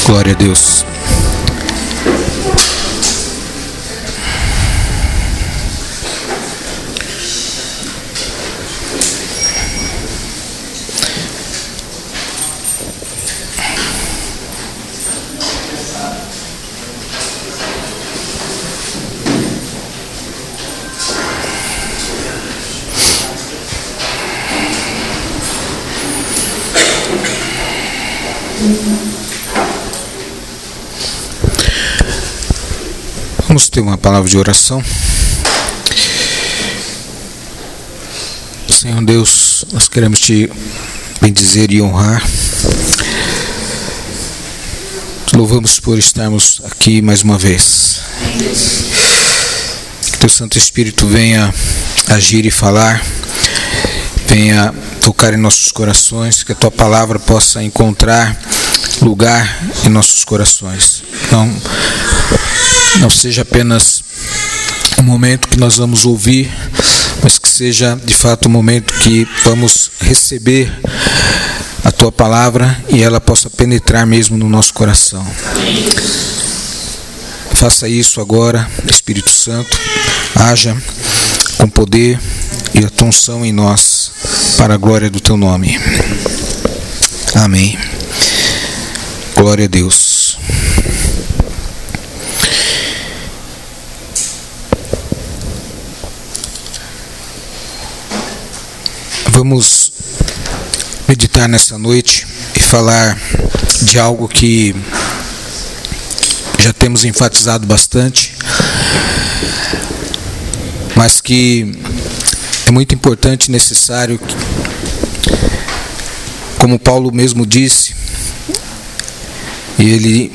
Glória a Deus. Vamos ter uma palavra de oração. Senhor Deus, nós queremos te bendizer e honrar. Te louvamos por estarmos aqui mais uma vez. Que teu Santo Espírito venha agir e falar, venha tocar em nossos corações, que a tua palavra possa encontrar lugar em nossos corações. Não seja apenas um momento que nós vamos ouvir, mas que seja de fato um momento que vamos receber a tua palavra e ela possa penetrar mesmo no nosso coração. Faça isso agora, Espírito Santo, haja com poder e a tua unção em nós, para a glória do teu nome. Amém. Glória a Deus. Vamos meditar nessa noite e falar de algo que já temos enfatizado bastante, mas que é muito importante e necessário, como Paulo mesmo disse, e ele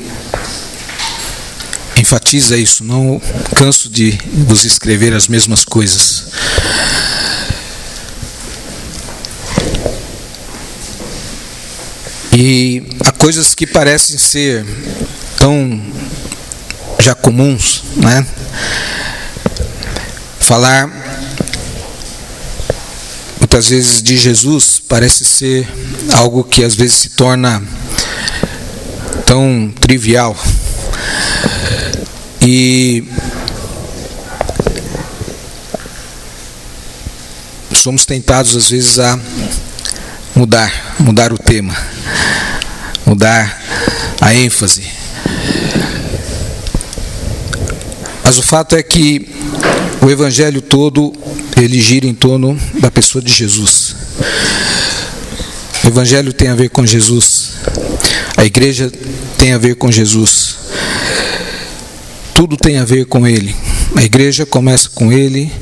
enfatiza isso: não canso de vos escrever as mesmas coisas. E há coisas que parecem ser tão já comuns, né? Falar muitas vezes de Jesus parece ser algo que às vezes se torna tão trivial. E somos tentados às vezes a mudar o tema, mudar a ênfase. Mas o fato é que o evangelho todo, ele gira em torno da pessoa de Jesus. O evangelho tem a ver com Jesus. A igreja tem a ver com Jesus. Tudo tem a ver com Ele. A igreja começa com Ele.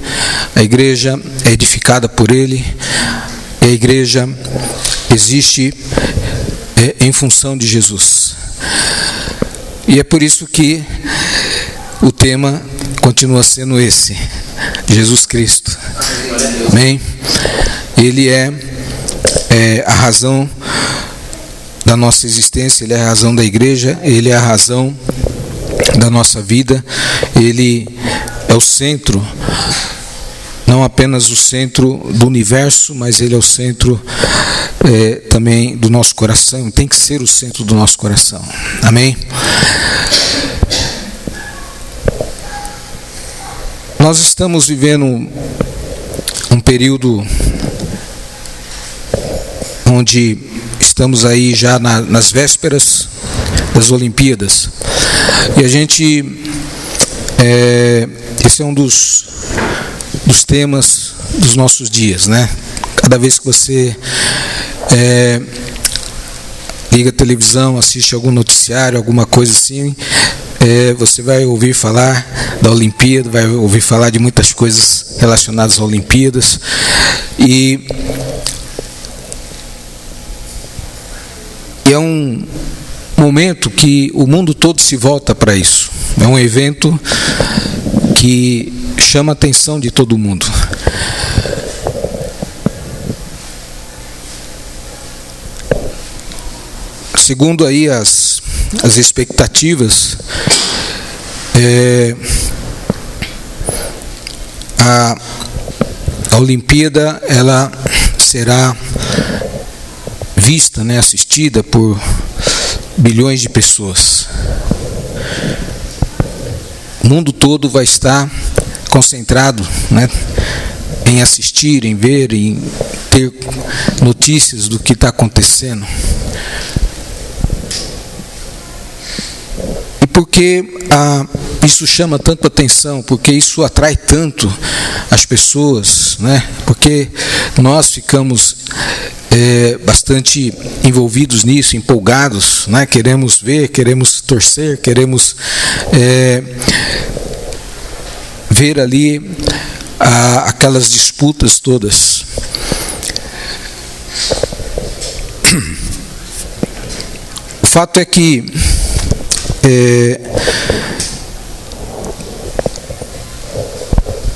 A igreja é edificada por Ele. E a igreja existe em função de Jesus. E é por isso que o tema continua sendo esse: Jesus Cristo. Amém? Ele é a razão da nossa existência, Ele é a razão da igreja, Ele é a razão da nossa vida, Ele é o centro, não apenas o centro do universo, mas Ele é o centro também do nosso coração, tem que ser o centro do nosso coração. Amém? Nós estamos vivendo um período onde estamos aí já nas vésperas das Olimpíadas. E a gente, esse é um dos temas dos nossos dias, né? Cada vez que você liga a televisão, assiste algum noticiário, alguma coisa assim, você vai ouvir falar da Olimpíada, vai ouvir falar de muitas coisas relacionadas às Olimpíadas. E é um momento que o mundo todo se volta para isso. É um evento que chama a atenção de todo mundo. Segundo aí as expectativas, a Olimpíada ela será vista, né, assistida por bilhões de pessoas. O mundo todo vai estar concentrado, né, em assistir, em ver, em ter notícias do que está acontecendo. E por que isso chama tanto atenção? Porque isso atrai tanto as pessoas, né? Porque nós ficamos bastante envolvidos nisso, empolgados, né? Queremos ver, queremos torcer, queremos ver ali aquelas disputas todas. O fato é que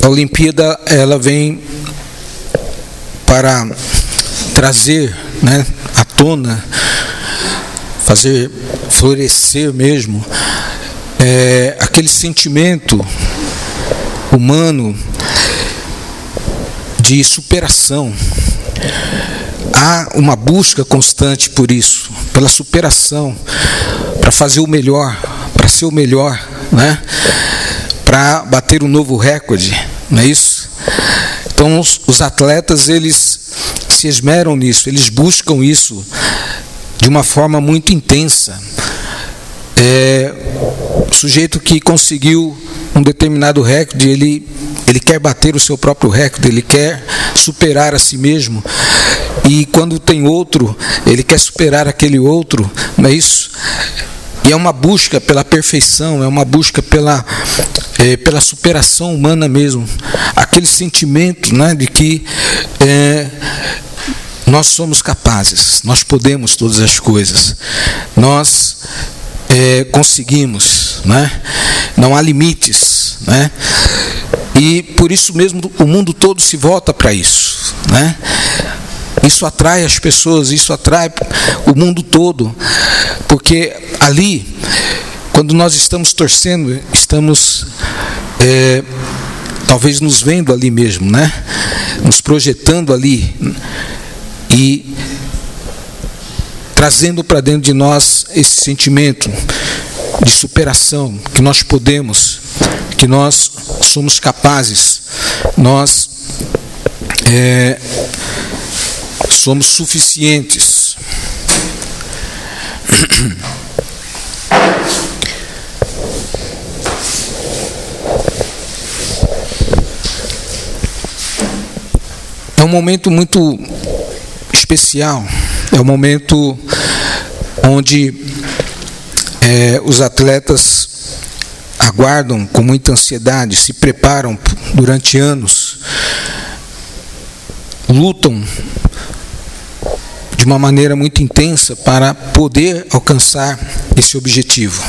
a Olimpíada, ela vem para trazer, né, à tona, fazer florescer mesmo aquele sentimento humano de superação. Há uma busca constante por isso, pela superação, para fazer o melhor, para ser o melhor, né? Para bater um novo recorde, não é isso? Então os atletas, eles se esmeram nisso, eles buscam isso de uma forma muito intensa. O sujeito que conseguiu um determinado recorde, ele quer bater o seu próprio recorde, ele quer superar a si mesmo. E quando tem outro, ele quer superar aquele outro, não é isso? E é uma busca pela perfeição, é uma busca pela superação humana mesmo. Aquele sentimento, né, de que nós somos capazes, nós podemos todas as coisas, nós conseguimos, né? Não há limites, né? E por isso mesmo o mundo todo se volta para isso, né? Isso atrai as pessoas, isso atrai o mundo todo, porque ali, quando nós estamos torcendo, estamos talvez nos vendo ali mesmo, né? Nos projetando ali e trazendo para dentro de nós esse sentimento de superação, que nós podemos, que nós somos capazes, nós somos suficientes. É um momento muito especial, é um momento onde os atletas aguardam com muita ansiedade, se preparam durante anos, lutam de uma maneira muito intensa para poder alcançar esse objetivo.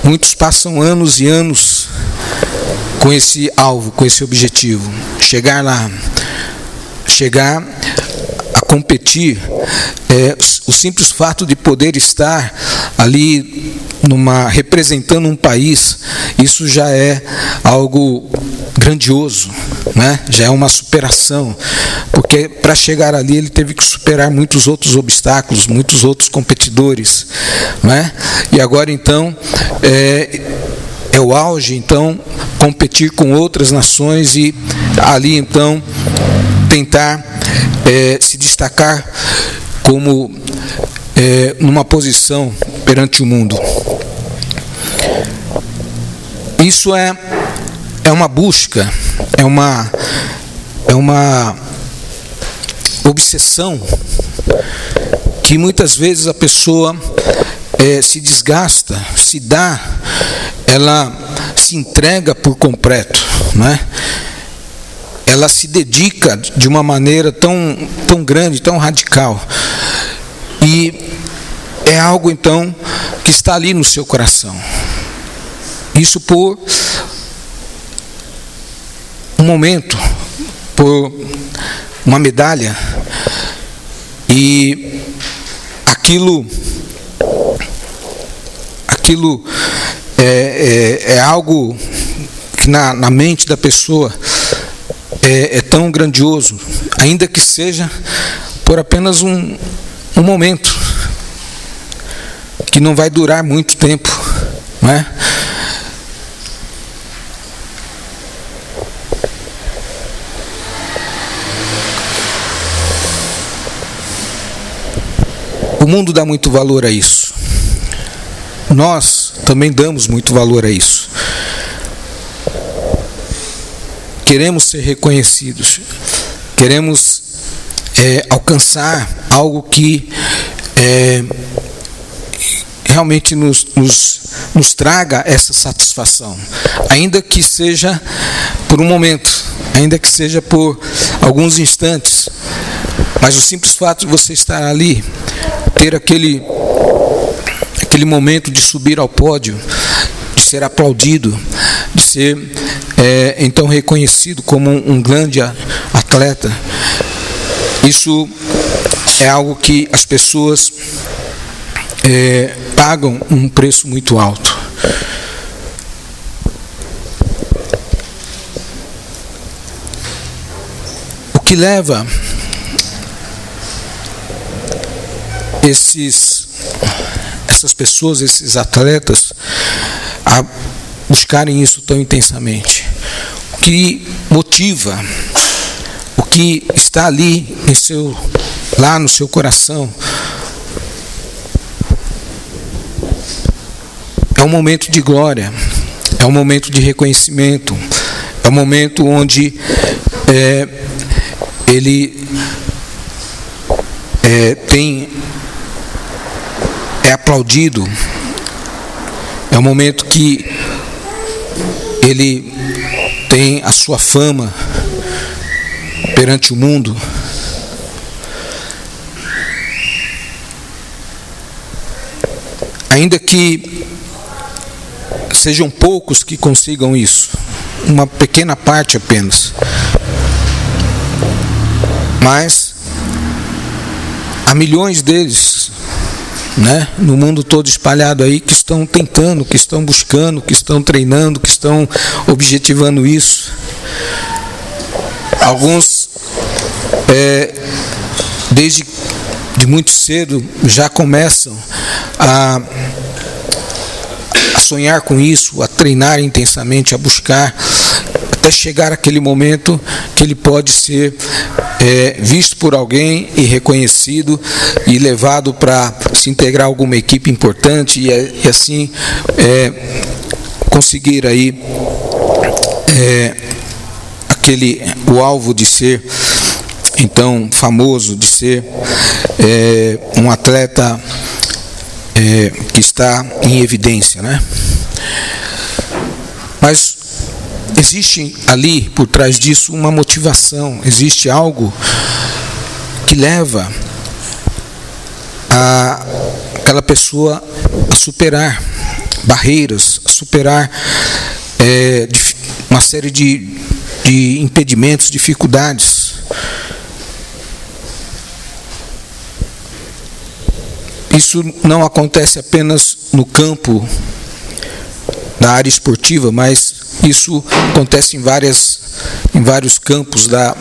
Muitos passam anos e anos com esse alvo, com esse objetivo, chegar lá, chegar a competir. O simples fato de poder estar ali representando um país, isso já é algo grandioso, né? Já é uma superação, porque para chegar ali ele teve que superar muitos outros obstáculos, muitos outros competidores, né? E agora então é o auge, então, competir com outras nações e ali então tentar se destacar como numa posição perante o mundo. Isso é uma busca, é uma obsessão que muitas vezes a pessoa se desgasta, se dá, ela se entrega por completo, né? Ela se dedica de uma maneira tão grande, tão radical. E é algo então que está ali no seu coração. Isso por um momento, por uma medalha. E aquilo é algo que na mente da pessoa é tão grandioso, ainda que seja por apenas um momento, que não vai durar muito tempo, não é? O mundo dá muito valor a isso. Nós também damos muito valor a isso. Queremos ser reconhecidos. Queremos alcançar algo que realmente nos traga essa satisfação. Ainda que seja por um momento, ainda que seja por alguns instantes. Mas o simples fato de você estar ali, ter aquele momento de subir ao pódio, de ser aplaudido, de ser então reconhecido como um grande atleta, isso é algo que as pessoas pagam um preço muito alto. O que leva essas pessoas, esses atletas, a buscarem isso tão intensamente? O que motiva, o que está ali lá no seu coração, é um momento de glória, é um momento de reconhecimento, é um momento onde ele é aplaudido, é um momento que ele tem a sua fama perante o mundo. Ainda que sejam poucos que consigam isso, uma pequena parte apenas, mas há milhões deles, né, no mundo todo espalhado aí, que estão tentando, que estão buscando, que estão treinando, que estão objetivando isso. Alguns desde de muito cedo já começam a sonhar com isso, a treinar intensamente, a buscar, até chegar aquele momento que ele pode ser visto por alguém e reconhecido e levado para se integrar a alguma equipe importante e assim conseguir aí o alvo de ser então famoso, de ser um atleta que está em evidência, né? Mas existe ali por trás disso uma motivação, existe algo que leva aquela pessoa a superar barreiras, a superar uma série de impedimentos, dificuldades. Isso não acontece apenas no campo da área esportiva, mas isso acontece em vários campos da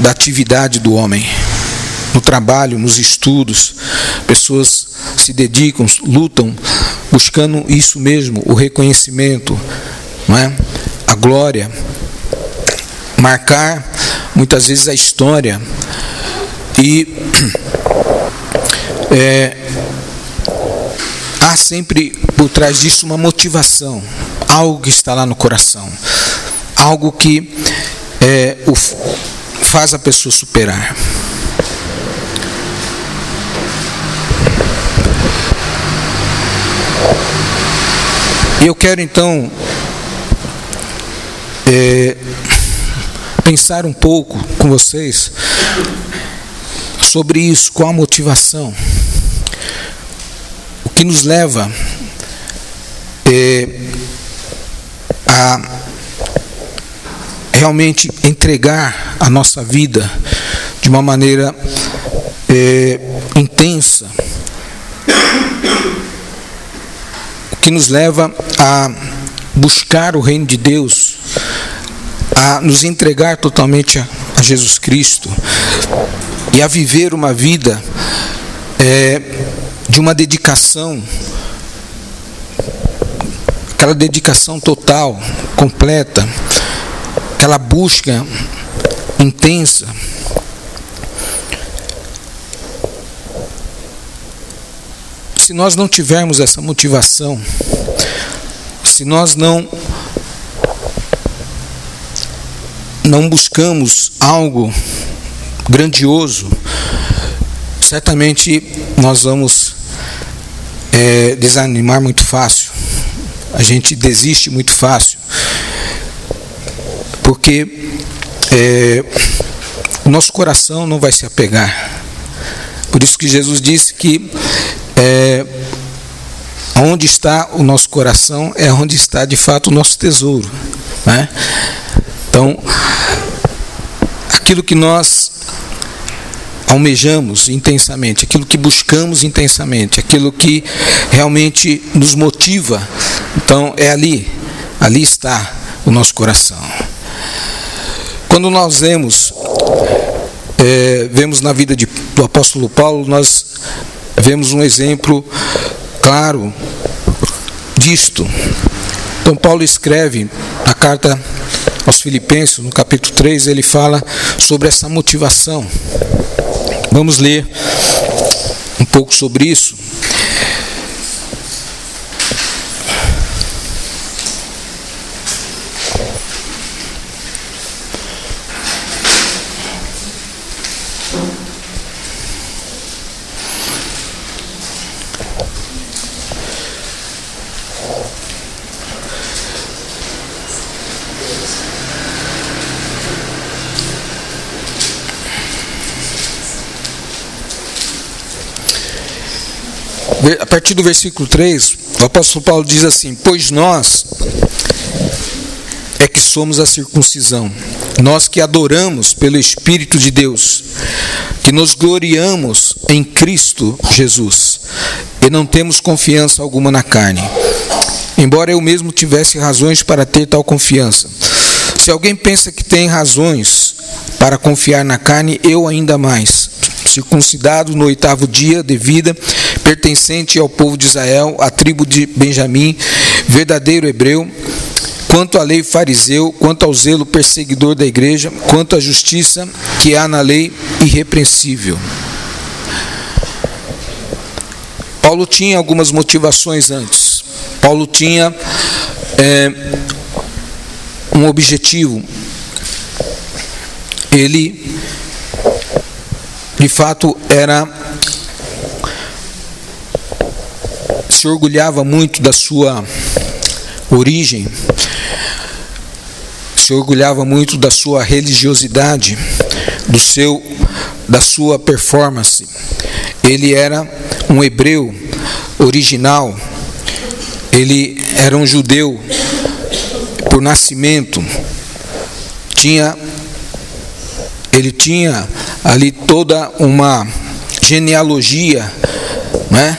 atividade do homem. No trabalho, nos estudos, pessoas se dedicam, lutam, buscando isso mesmo, o reconhecimento, não é? A glória, marcar muitas vezes a história. E há sempre por trás disso uma motivação, algo que está lá no coração, algo que faz a pessoa superar. E eu quero então pensar um pouco com vocês sobre isso, qual a motivação, o que nos leva a realmente entregar a nossa vida de uma maneira intensa, o que nos leva a buscar o reino de Deus, a nos entregar totalmente a Jesus Cristo e a viver uma vida de uma dedicação, aquela dedicação total, completa, aquela busca intensa. Se nós não tivermos essa motivação, se nós não buscamos algo grandioso, certamente nós vamos desanimar muito fácil. A gente desiste muito fácil, porque o nosso coração não vai se apegar. Por isso que Jesus disse que onde está o nosso coração é onde está de fato o nosso tesouro, né? Então, aquilo que nós almejamos intensamente, aquilo que buscamos intensamente, aquilo que realmente nos motiva, então é ali está o nosso coração. Quando nós vemos na vida do apóstolo Paulo, nós vemos um exemplo claro disto. Então Paulo escreve na carta aos Filipenses, no capítulo 3, ele fala sobre essa motivação. Vamos ler um pouco sobre isso. A partir do versículo 3, o apóstolo Paulo diz assim: pois nós é que somos a circuncisão, nós que adoramos pelo Espírito de Deus, que nos gloriamos em Cristo Jesus, e não temos confiança alguma na carne, embora eu mesmo tivesse razões para ter tal confiança. Se alguém pensa que tem razões para confiar na carne, eu ainda mais, circuncidado no 8º dia de vida, pertencente ao povo de Israel, à tribo de Benjamim, verdadeiro hebreu, quanto à lei fariseu, quanto ao zelo perseguidor da igreja, quanto à justiça que há na lei, irrepreensível. Paulo tinha algumas motivações antes. Paulo tinha um objetivo. Ele, de fato, se orgulhava muito da sua origem, se orgulhava muito da sua religiosidade, da sua performance. Ele era um hebreu original, ele era um judeu por nascimento, ele tinha ali toda uma genealogia, né?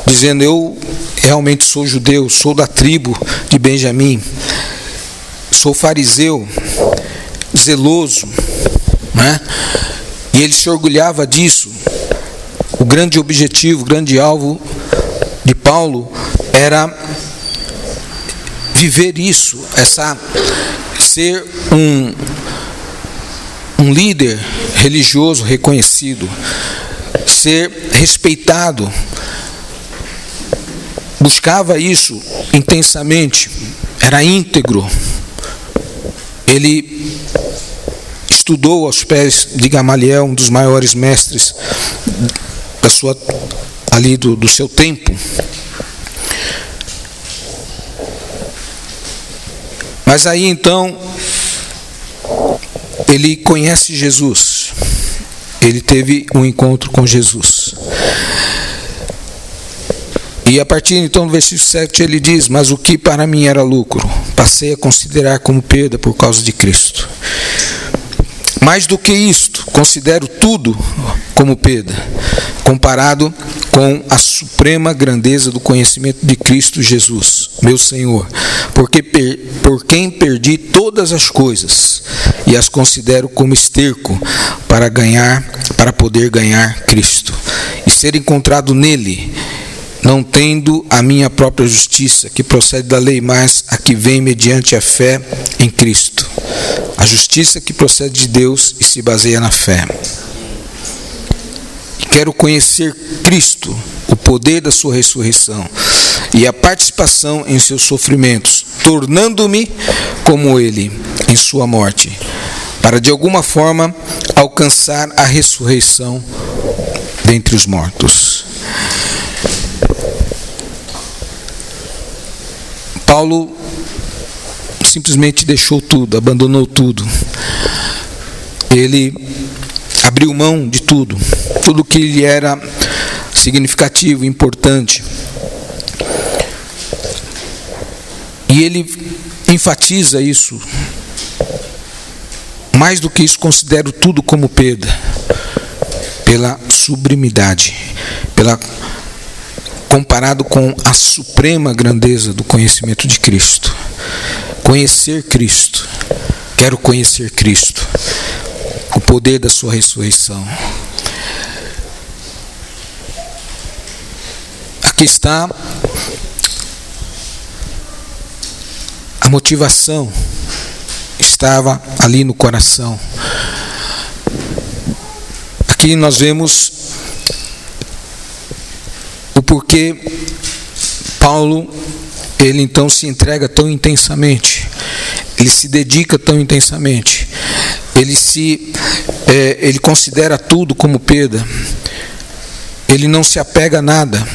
Dizendo: eu realmente sou judeu, sou da tribo de Benjamim, sou fariseu, zeloso, né? E ele se orgulhava disso. O grande objetivo, o grande alvo de Paulo era viver isso, ser um líder religioso reconhecido, ser respeitado. Buscava isso intensamente, era íntegro. Ele estudou aos pés de Gamaliel, um dos maiores mestres do seu tempo. Mas aí então ele conhece Jesus, ele teve um encontro com Jesus. E a partir então do versículo 7 ele diz: mas o que para mim era lucro, passei a considerar como perda por causa de Cristo. Mais do que isto, considero tudo como perda, comparado com a suprema grandeza do conhecimento de Cristo Jesus, meu Senhor, porque por quem perdi todas as coisas e as considero como esterco para poder ganhar Cristo e ser encontrado nele, não tendo a minha própria justiça, que procede da lei, mas a que vem mediante a fé em Cristo. A justiça que procede de Deus e se baseia na fé. Quero conhecer Cristo, o poder da sua ressurreição e a participação em seus sofrimentos, tornando-me como ele em sua morte, para de alguma forma alcançar a ressurreição dentre os mortos. Paulo simplesmente deixou tudo, abandonou tudo. Ele abriu mão de tudo, tudo que lhe era significativo, importante. E ele enfatiza isso. Mais do que isso, considero tudo como perda, pela sublimidade, comparado com a suprema grandeza do conhecimento de Cristo. Conhecer Cristo, quero conhecer Cristo, o poder da sua ressurreição. Aqui está a motivação, estava ali no coração. Aqui nós vemos o porquê Paulo, ele então se entrega tão intensamente, ele se dedica tão intensamente, ele considera tudo como perda, ele não se apega a nada,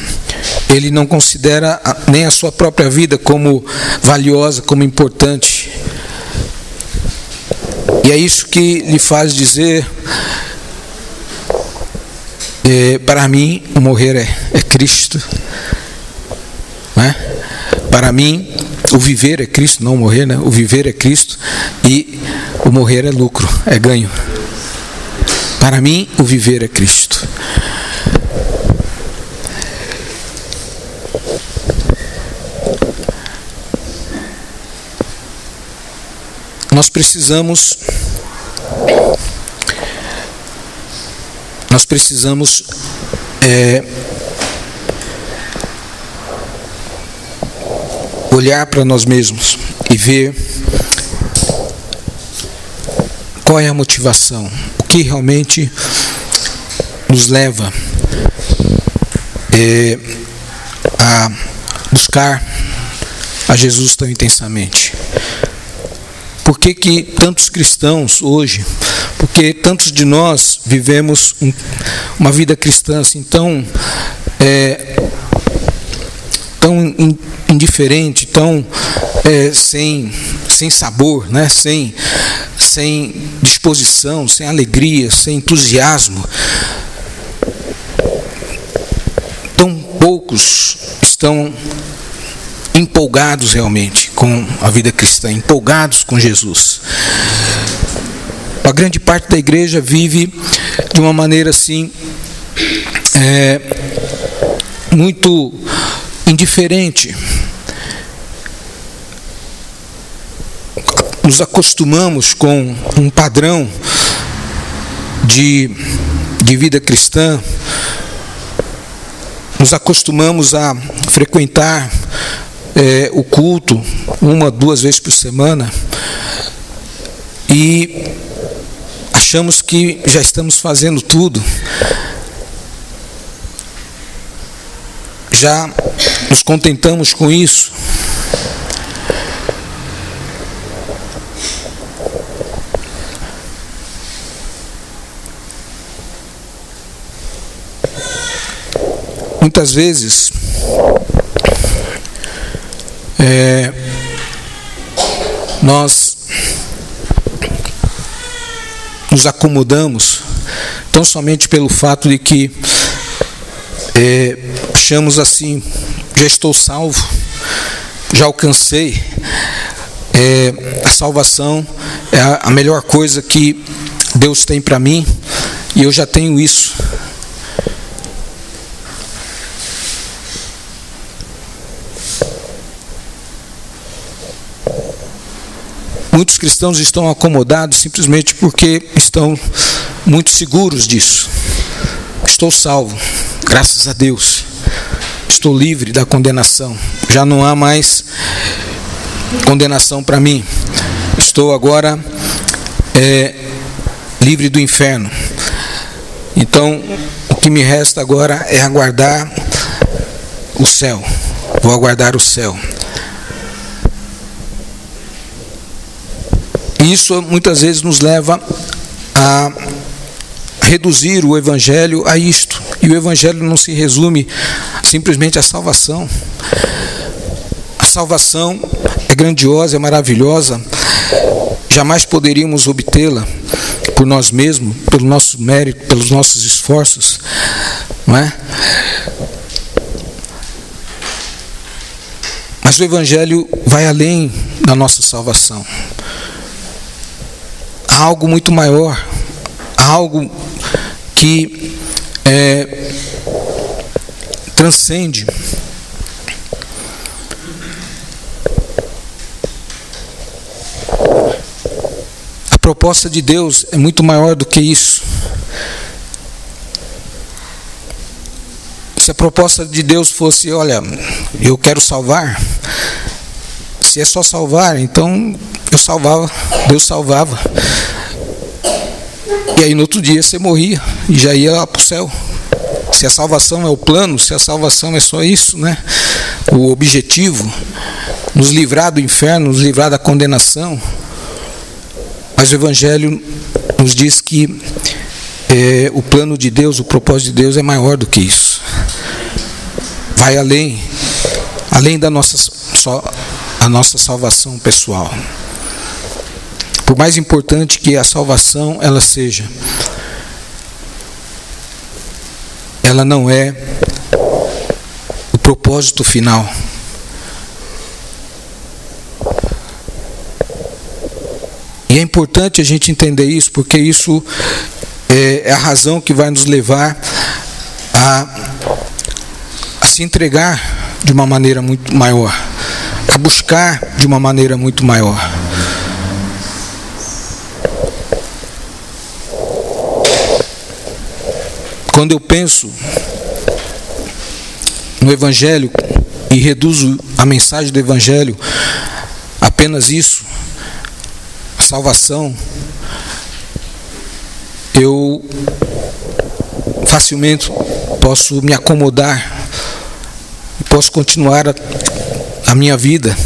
ele não considera nem a sua própria vida como valiosa, como importante. E é isso que lhe faz dizer: para mim o morrer é Cristo, né? Para mim o viver é Cristo, não o morrer, né? O viver é Cristo e o morrer é lucro, é ganho. Para mim o viver é Cristo. Nós precisamos olhar para nós mesmos e ver qual é a motivação, o que realmente nos leva a buscar a Jesus tão intensamente. Por que tantos cristãos hoje, porque tantos de nós vivemos uma vida cristã assim tão indiferente, tão sem sabor, né? sem disposição, sem alegria, sem entusiasmo. Tão poucos estão empolgados realmente com a vida cristã, empolgados com Jesus. A grande parte da igreja vive de uma maneira assim muito indiferente. Nos acostumamos com um padrão de vida cristã, nos acostumamos a frequentar o culto 1 a 2 vezes por semana e achamos que já estamos fazendo tudo, já nos contentamos com isso. Muitas vezes nós nos acomodamos tão somente pelo fato de que achamos assim: já estou salvo, já alcancei, a salvação é a melhor coisa que Deus tem para mim, e eu já tenho isso. Muitos cristãos estão acomodados simplesmente porque estão muito seguros disso. Estou salvo, graças a Deus. Estou livre da condenação. Já não há mais condenação para mim. Estou agora livre do inferno. Então, o que me resta agora é aguardar o céu. Vou aguardar o céu. E isso muitas vezes nos leva a reduzir o Evangelho a isto. E o Evangelho não se resume simplesmente à salvação. A salvação é grandiosa, é maravilhosa. Jamais poderíamos obtê-la por nós mesmos, pelo nosso mérito, pelos nossos esforços, não é? Mas o Evangelho vai além da nossa salvação. Há algo muito maior, há algo que transcende. A proposta de Deus é muito maior do que isso. Se a proposta de Deus fosse, olha, eu quero salvar, se é só salvar, então eu salvava, Deus salvava. E aí no outro dia você morria e já ia lá para o céu. Se a salvação é o plano, se a salvação é só isso, né? O objetivo, nos livrar do inferno, nos livrar da condenação. Mas o Evangelho nos diz que o plano de Deus, o propósito de Deus é maior do que isso. Vai além da a nossa salvação pessoal. Por mais importante que a salvação ela seja, ela não é o propósito final. E é importante a gente entender isso, porque isso é a razão que vai nos levar a se entregar de uma maneira muito maior, a buscar de uma maneira muito maior. Quando eu penso no Evangelho e reduzo a mensagem do Evangelho a apenas isso, a salvação, eu facilmente posso me acomodar, posso continuar a minha vida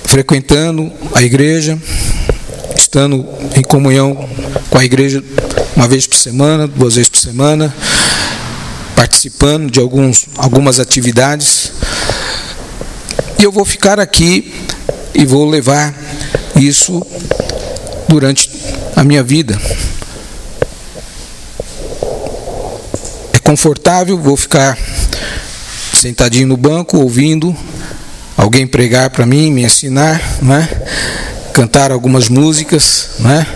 frequentando a igreja, estando em comunhão com a igreja uma vez por semana, 2 vezes por semana, participando de algumas atividades, e eu vou ficar aqui e vou levar isso durante a minha vida. É confortável, vou ficar sentadinho no banco, ouvindo alguém pregar para mim, me ensinar, né? Cantar algumas músicas, né?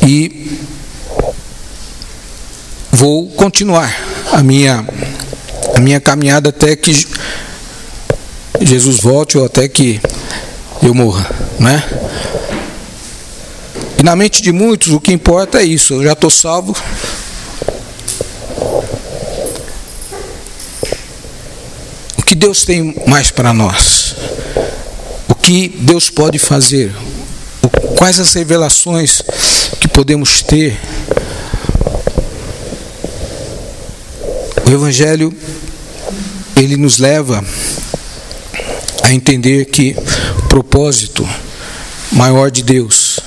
E vou continuar a minha caminhada até que Jesus volte ou até que eu morra, né? E na mente de muitos o que importa é isso: eu já estou salvo, o que Deus tem mais para nós? O que Deus pode fazer? Quais as revelações que podemos ter? O Evangelho, ele nos leva a entender que o propósito maior de Deus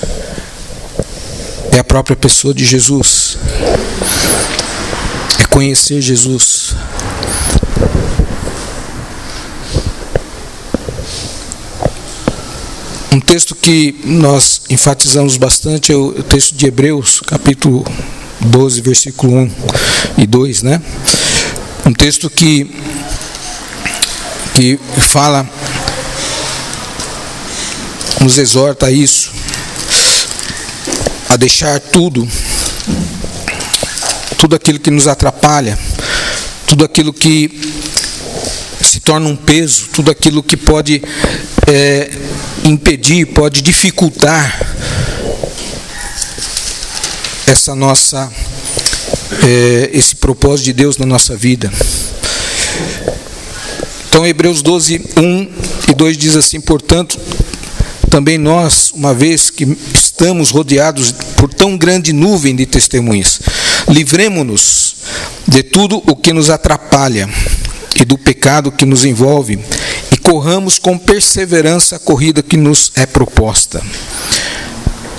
é a própria pessoa de Jesus, é conhecer Jesus. Um texto que nós enfatizamos bastante é o texto de Hebreus, capítulo 12, versículo 1 e 2, né? Um texto que fala, nos exorta a isso, a deixar tudo aquilo que nos atrapalha, tudo aquilo que se torna um peso, tudo aquilo que pode impedir, pode dificultar esse propósito de Deus na nossa vida. Então, Hebreus 12, 1 e 2 diz assim: portanto, também nós, uma vez que estamos rodeados por tão grande nuvem de testemunhas, livremo-nos de tudo o que nos atrapalha e do pecado que nos envolve, e corramos com perseverança a corrida que nos é proposta.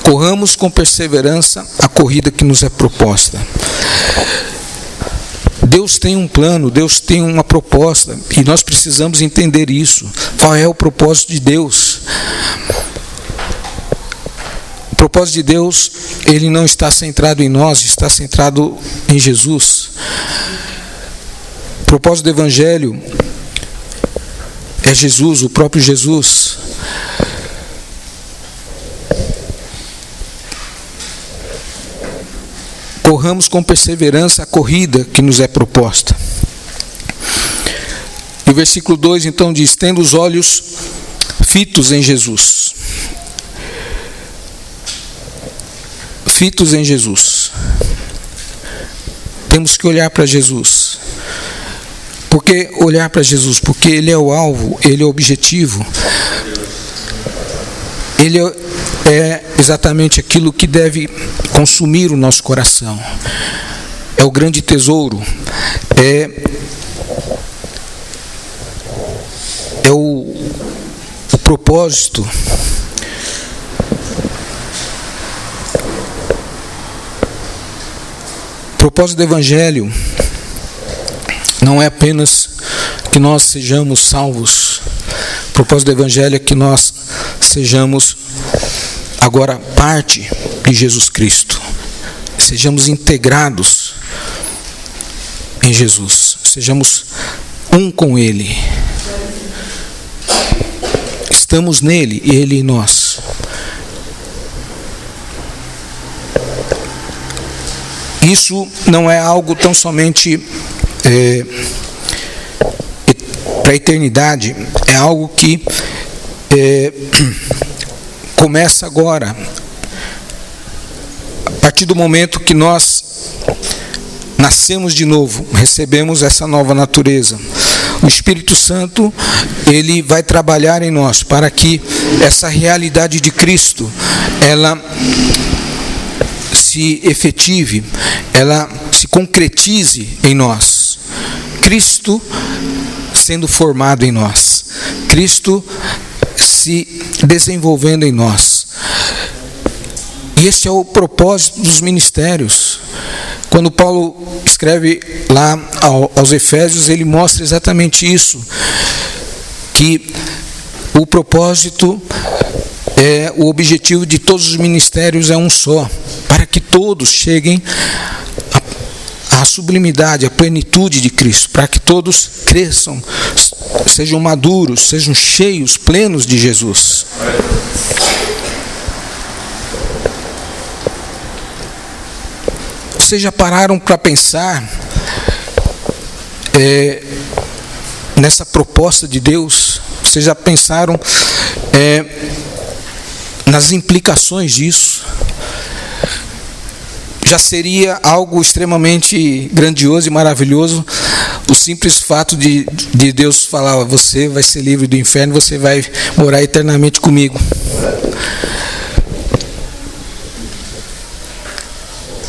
Corramos com perseverança a corrida que nos é proposta. Deus tem um plano, Deus tem uma proposta, e nós precisamos entender isso. Qual é o propósito de Deus? O propósito de Deus, ele não está centrado em nós, está centrado em Jesus. O propósito do Evangelho é Jesus, o próprio Jesus. Corramos com perseverança a corrida que nos é proposta. E o versículo 2 então diz: tendo os olhos fitos em Jesus. Fitos em Jesus. Temos que olhar para Jesus. Por que olhar para Jesus? Porque Ele é o alvo, Ele é o objetivo. Ele é exatamente aquilo que deve consumir o nosso coração. É o grande tesouro. É o propósito. O propósito do Evangelho não é apenas que nós sejamos salvos. O propósito do Evangelho é que nós sejamos agora parte de Jesus Cristo. Sejamos integrados em Jesus. Sejamos um com Ele. Estamos nele e Ele em nós. Isso não é algo tão somente para a eternidade. É algo que começa agora. A partir do momento que nós nascemos de novo, recebemos essa nova natureza. O Espírito Santo, ele vai trabalhar em nós para que essa realidade de Cristo, ela se efetive, ela se concretize em nós. Cristo sendo formado em nós. Cristo se desenvolvendo em nós. E esse é o propósito dos ministérios. Quando Paulo escreve lá aos Efésios, ele mostra exatamente isso, que o propósito o objetivo de todos os ministérios é um só, para que todos cheguem à sublimidade, à plenitude de Cristo, para que todos cresçam, sejam maduros, sejam cheios, plenos de Jesus. Vocês já pararam para pensar nessa proposta de Deus? Vocês já pensaram nas implicações disso? Já seria algo extremamente grandioso e maravilhoso o simples fato de Deus falar: você vai ser livre do inferno, você vai morar eternamente comigo.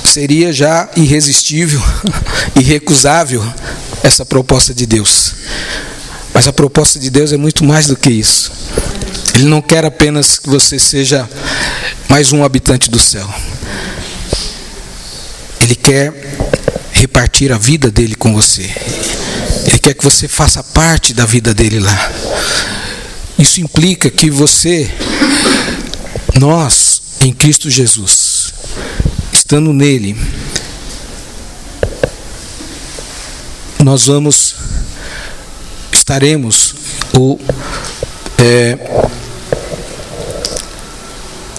Seria já irresistível, irrecusável essa proposta de Deus. Mas a proposta de Deus é muito mais do que isso. Ele não quer apenas que você seja mais um habitante do céu. Ele quer repartir a vida dele com você. Ele quer que você faça parte da vida dele lá. Isso implica que nós, em Cristo Jesus, estando nele, nós estaremos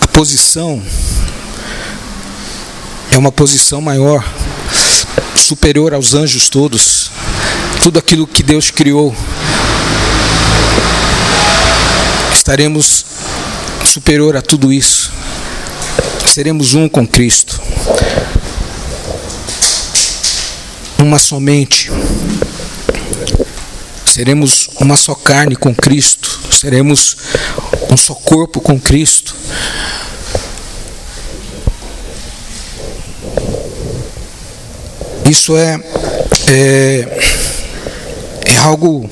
a posição é uma posição maior, superior aos anjos todos. Tudo aquilo que Deus criou, estaremos superior a tudo isso. Seremos um com Cristo, uma somente. Seremos uma só carne com Cristo, seremos um só corpo com Cristo. Isso é algo,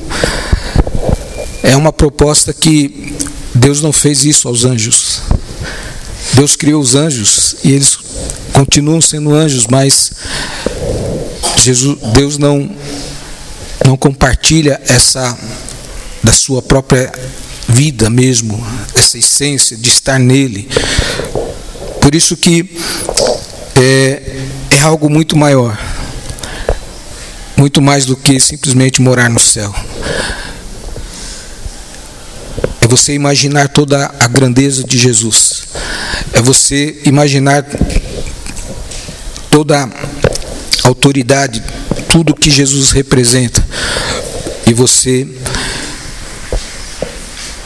é uma proposta que Deus não fez isso aos anjos. Deus criou os anjos e eles continuam sendo anjos, mas Deus não compartilha essa da sua própria vida mesmo, essa essência de estar nele. Por isso que é algo muito maior, muito mais do que simplesmente morar no céu. É você imaginar toda a grandeza de Jesus. É você imaginar toda a autoridade, tudo que Jesus representa. E você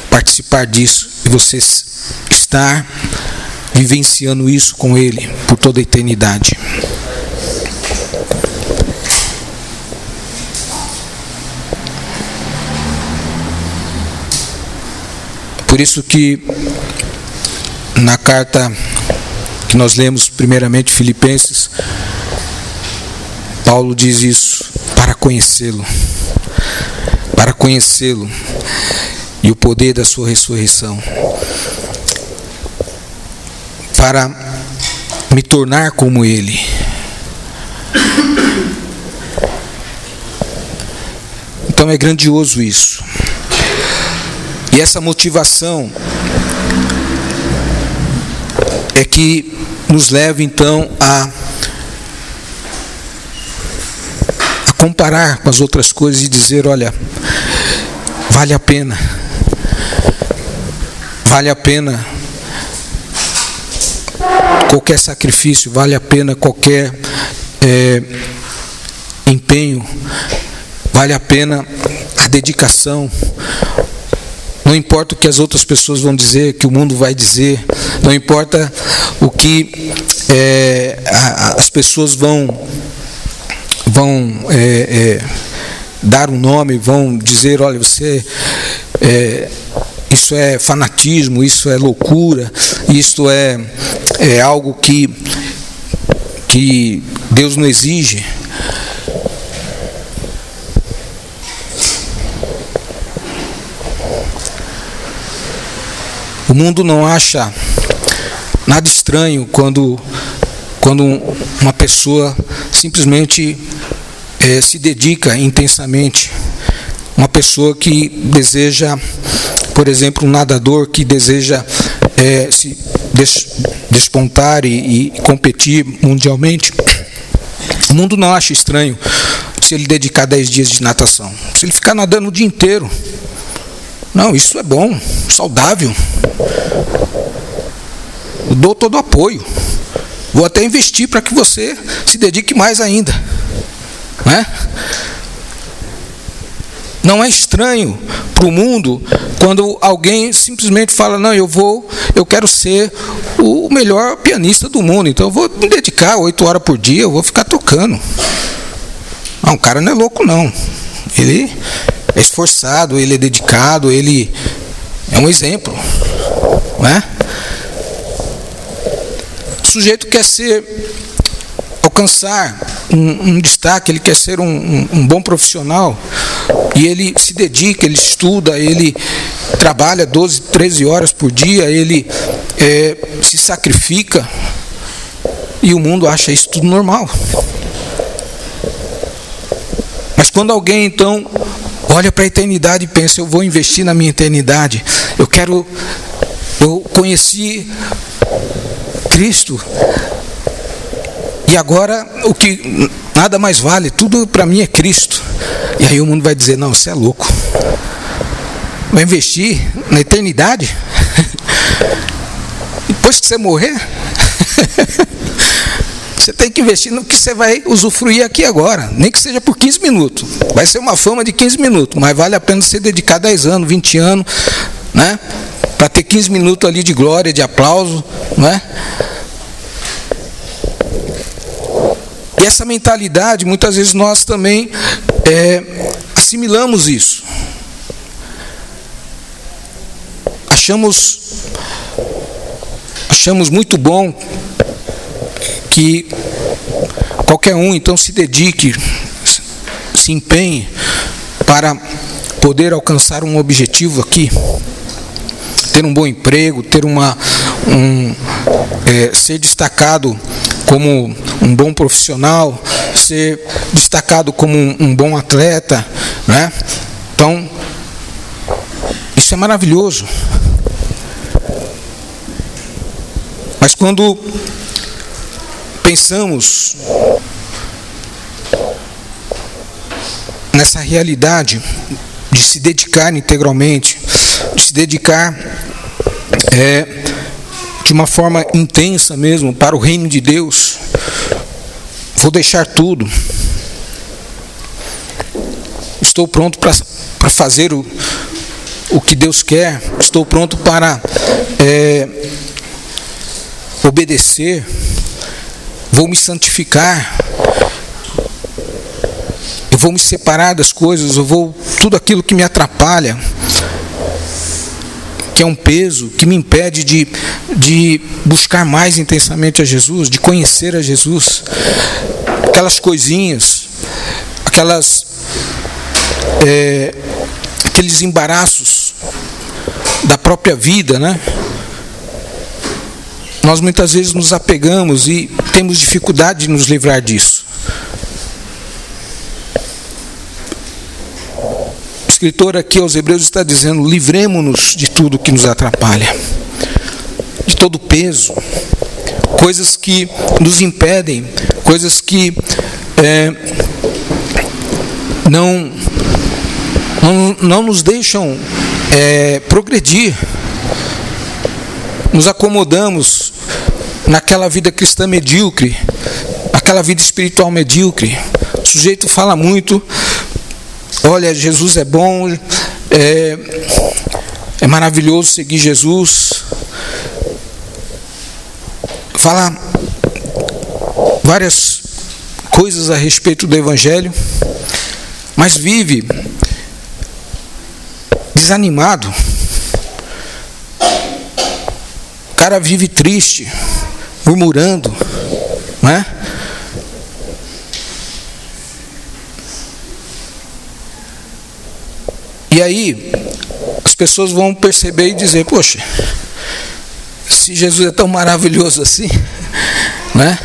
participar disso. E você estar vivenciando isso com Ele por toda a eternidade. Por isso que na carta que nós lemos primeiramente, Filipenses, Paulo diz isso, para conhecê-lo e o poder da sua ressurreição, para me tornar como Ele. Então é grandioso isso. E essa motivação é que nos leva então a comparar com as outras coisas e dizer, olha, vale a pena qualquer sacrifício, vale a pena qualquer empenho, vale a pena a dedicação. Não importa o que as outras pessoas vão dizer, que o mundo vai dizer, não importa o que as pessoas vão dar um nome, vão dizer, olha, você, isso é fanatismo, isso é loucura, isso é algo que Deus não exige. O mundo não acha nada estranho quando uma pessoa simplesmente se dedica intensamente. Uma pessoa que deseja, por exemplo, um nadador que deseja se despontar e competir mundialmente. O mundo não acha estranho se ele dedicar 10 dias de natação, se ele ficar nadando o dia inteiro. Não, isso é bom, saudável. Eu dou todo o apoio. Vou até investir para que você se dedique mais ainda. Né? Não é estranho para o mundo quando alguém simplesmente fala, não, eu quero ser o melhor pianista do mundo, então eu vou me dedicar 8 horas por dia, eu vou ficar tocando. Não, o cara não é louco não. Ele é esforçado, ele é dedicado, ele é um exemplo, né? O sujeito quer alcançar um destaque, ele quer ser um bom profissional, e ele se dedica, ele estuda, ele trabalha 12, 13 horas por dia, ele se sacrifica, e o mundo acha isso tudo normal. Mas quando alguém então olha para a eternidade e pensa, eu vou investir na minha eternidade, eu conheci Cristo, e agora o que nada mais vale, tudo para mim é Cristo. E aí o mundo vai dizer, não, você é louco, vai investir na eternidade? Depois que você morrer? Você tem que investir no que você vai usufruir aqui agora, nem que seja por 15 minutos. Vai ser uma fama de 15 minutos, mas vale a pena você dedicar 10 anos, 20 anos, né? Para ter 15 minutos ali de glória, de aplauso, não é? E essa mentalidade, muitas vezes nós também assimilamos isso. Achamos muito bom que qualquer um então se dedique, se empenhe para poder alcançar um objetivo aqui, ter um bom emprego, ter ser destacado como um bom profissional, ser destacado como um bom atleta, né? Então, isso é maravilhoso. Mas quando pensamos nessa realidade de se dedicar integralmente, de se dedicar de uma forma intensa mesmo para o reino de Deus, vou deixar tudo, estou pronto para fazer o que Deus quer, estou pronto para obedecer, vou me santificar, eu vou me separar das coisas, tudo aquilo que me atrapalha, que é um peso, que me impede de buscar mais intensamente a Jesus, de conhecer a Jesus, aquelas coisinhas, aqueles embaraços da própria vida, né? Nós muitas vezes nos apegamos e temos dificuldade de nos livrar disso. O escritor aqui aos Hebreus está dizendo: livremo-nos de tudo que nos atrapalha, de todo peso, coisas que nos impedem, coisas que não nos deixam progredir. Nos acomodamos naquela vida cristã medíocre, aquela vida espiritual medíocre. O sujeito fala muito, olha, Jesus é bom, é maravilhoso seguir Jesus, fala várias coisas a respeito do Evangelho, mas vive desanimado. O cara vive triste, murmurando, né? E aí as pessoas vão perceber e dizer: poxa, se Jesus é tão maravilhoso assim, né?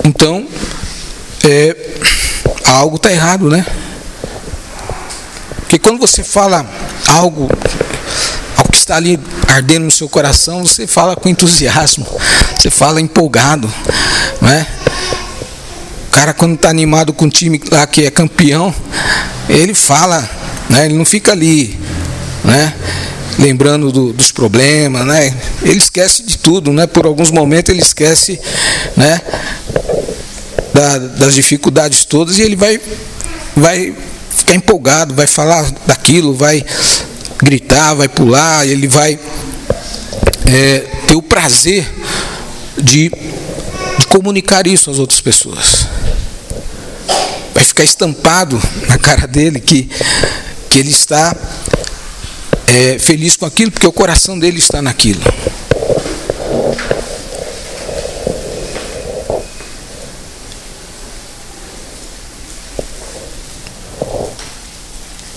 Então algo está errado, né? Porque quando você fala algo que está ali ardendo no seu coração, você fala com entusiasmo, você fala empolgado, né? O cara, quando está animado com o time lá que é campeão, ele fala, né? Ele não fica ali, né? Lembrando dos problemas, né? Ele esquece de tudo, né? Por alguns momentos ele esquece, né? Das dificuldades todas, e ele vai ficar empolgado, vai falar daquilo, vai gritar, vai pular, ele vai ter o prazer de comunicar isso às outras pessoas. Vai ficar estampado na cara dele que ele está feliz com aquilo, porque o coração dele está naquilo.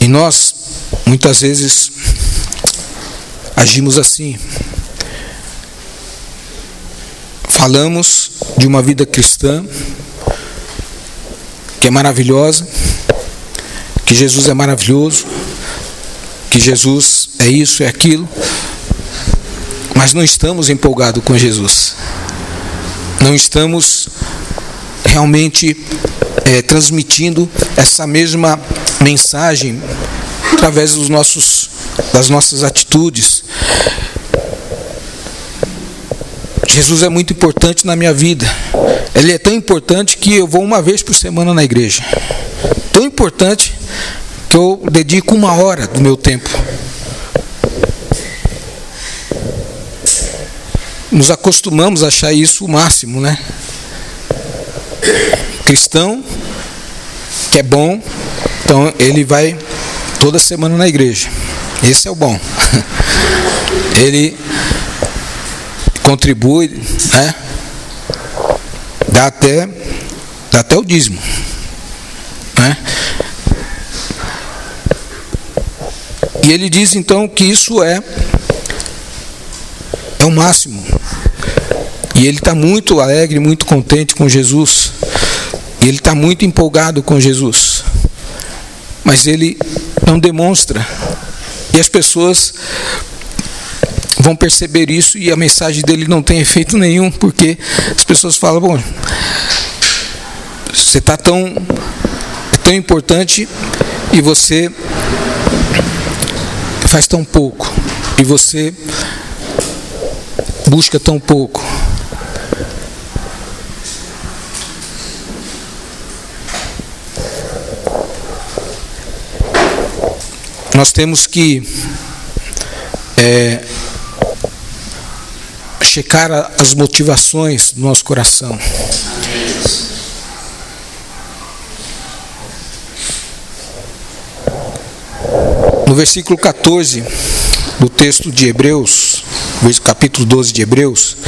E nós, muitas vezes, agimos assim. Falamos de uma vida cristã que é maravilhosa, que Jesus é maravilhoso, que Jesus é isso, é aquilo, mas não estamos empolgados com Jesus. Não estamos realmente transmitindo essa mesma mensagem através das nossas atitudes. Jesus é muito importante na minha vida. Ele é tão importante que eu vou uma vez por semana na igreja. Tão importante que eu dedico 1 hora do meu tempo. Nos acostumamos a achar isso o máximo, né? Cristão, que é bom, então ele vai toda semana na igreja. Esse é o bom. Ele contribui, né? Dá até o dízimo, né? E ele diz então que isso é o máximo. E ele está muito alegre, muito contente com Jesus. E ele está muito empolgado com Jesus. Mas ele não demonstra. E as pessoas vão perceber isso e a mensagem dele não tem efeito nenhum, porque as pessoas falam, bom, você está tão importante e você faz tão pouco, e você busca tão pouco. Nós temos que checar as motivações do nosso coração. No versículo 14 do texto de Hebreus, capítulo 12 de Hebreus,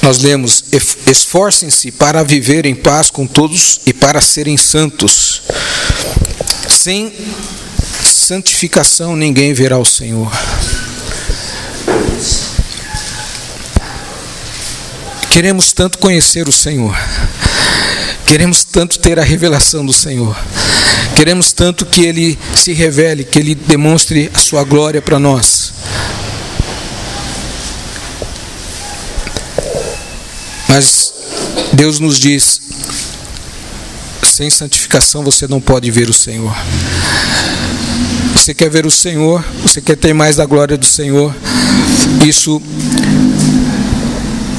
nós lemos: esforcem-se para viver em paz com todos e para serem santos. Sem santificação ninguém verá o Senhor. Queremos tanto conhecer o Senhor. Queremos tanto ter a revelação do Senhor. Queremos tanto que Ele se revele, que Ele demonstre a sua glória para nós. Mas Deus nos diz: sem santificação você não pode ver o Senhor. Você quer ver o Senhor, você quer ter mais da glória do Senhor, isso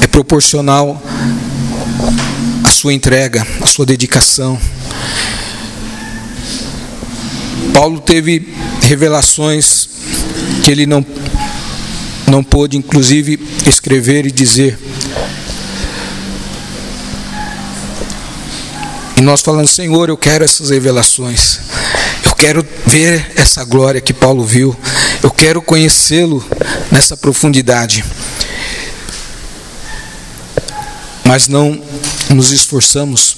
é proporcional à sua entrega, à sua dedicação. Paulo teve revelações que ele não pôde, inclusive, escrever e dizer. E nós falamos: Senhor, eu quero essas revelações. Eu quero ver essa glória que Paulo viu. Eu quero conhecê-lo nessa profundidade. Mas não nos esforçamos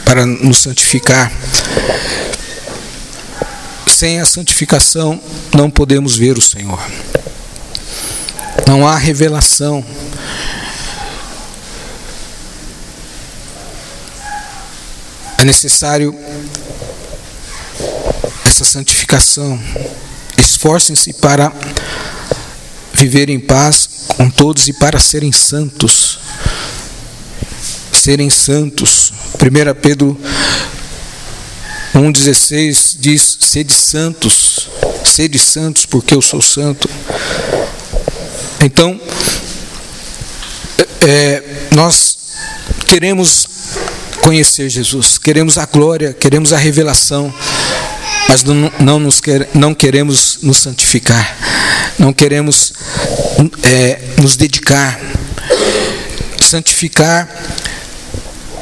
para nos santificar. Sem a santificação não podemos ver o Senhor. Não há revelação. É necessário essa santificação. Esforcem-se para viver em paz com todos e para serem santos. Serem santos. 1 Pedro 1,16 diz: sede santos porque eu sou santo. Então, nós queremos conhecer Jesus, queremos a glória, queremos a revelação, mas não queremos nos santificar, não queremos nos dedicar. Santificar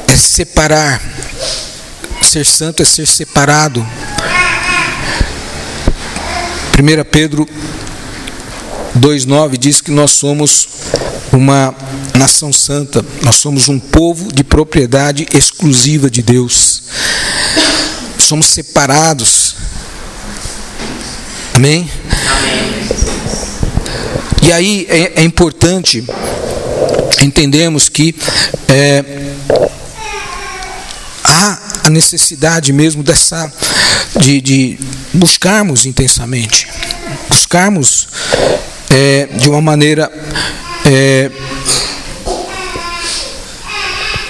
é separar, ser santo é ser separado. 1 Pedro 2,9 diz que nós somos uma nação santa, nós somos um povo de propriedade exclusiva de Deus. Somos separados. Amém? E aí é importante entendermos que há a necessidade mesmo de buscarmos intensamente, buscarmos de uma maneira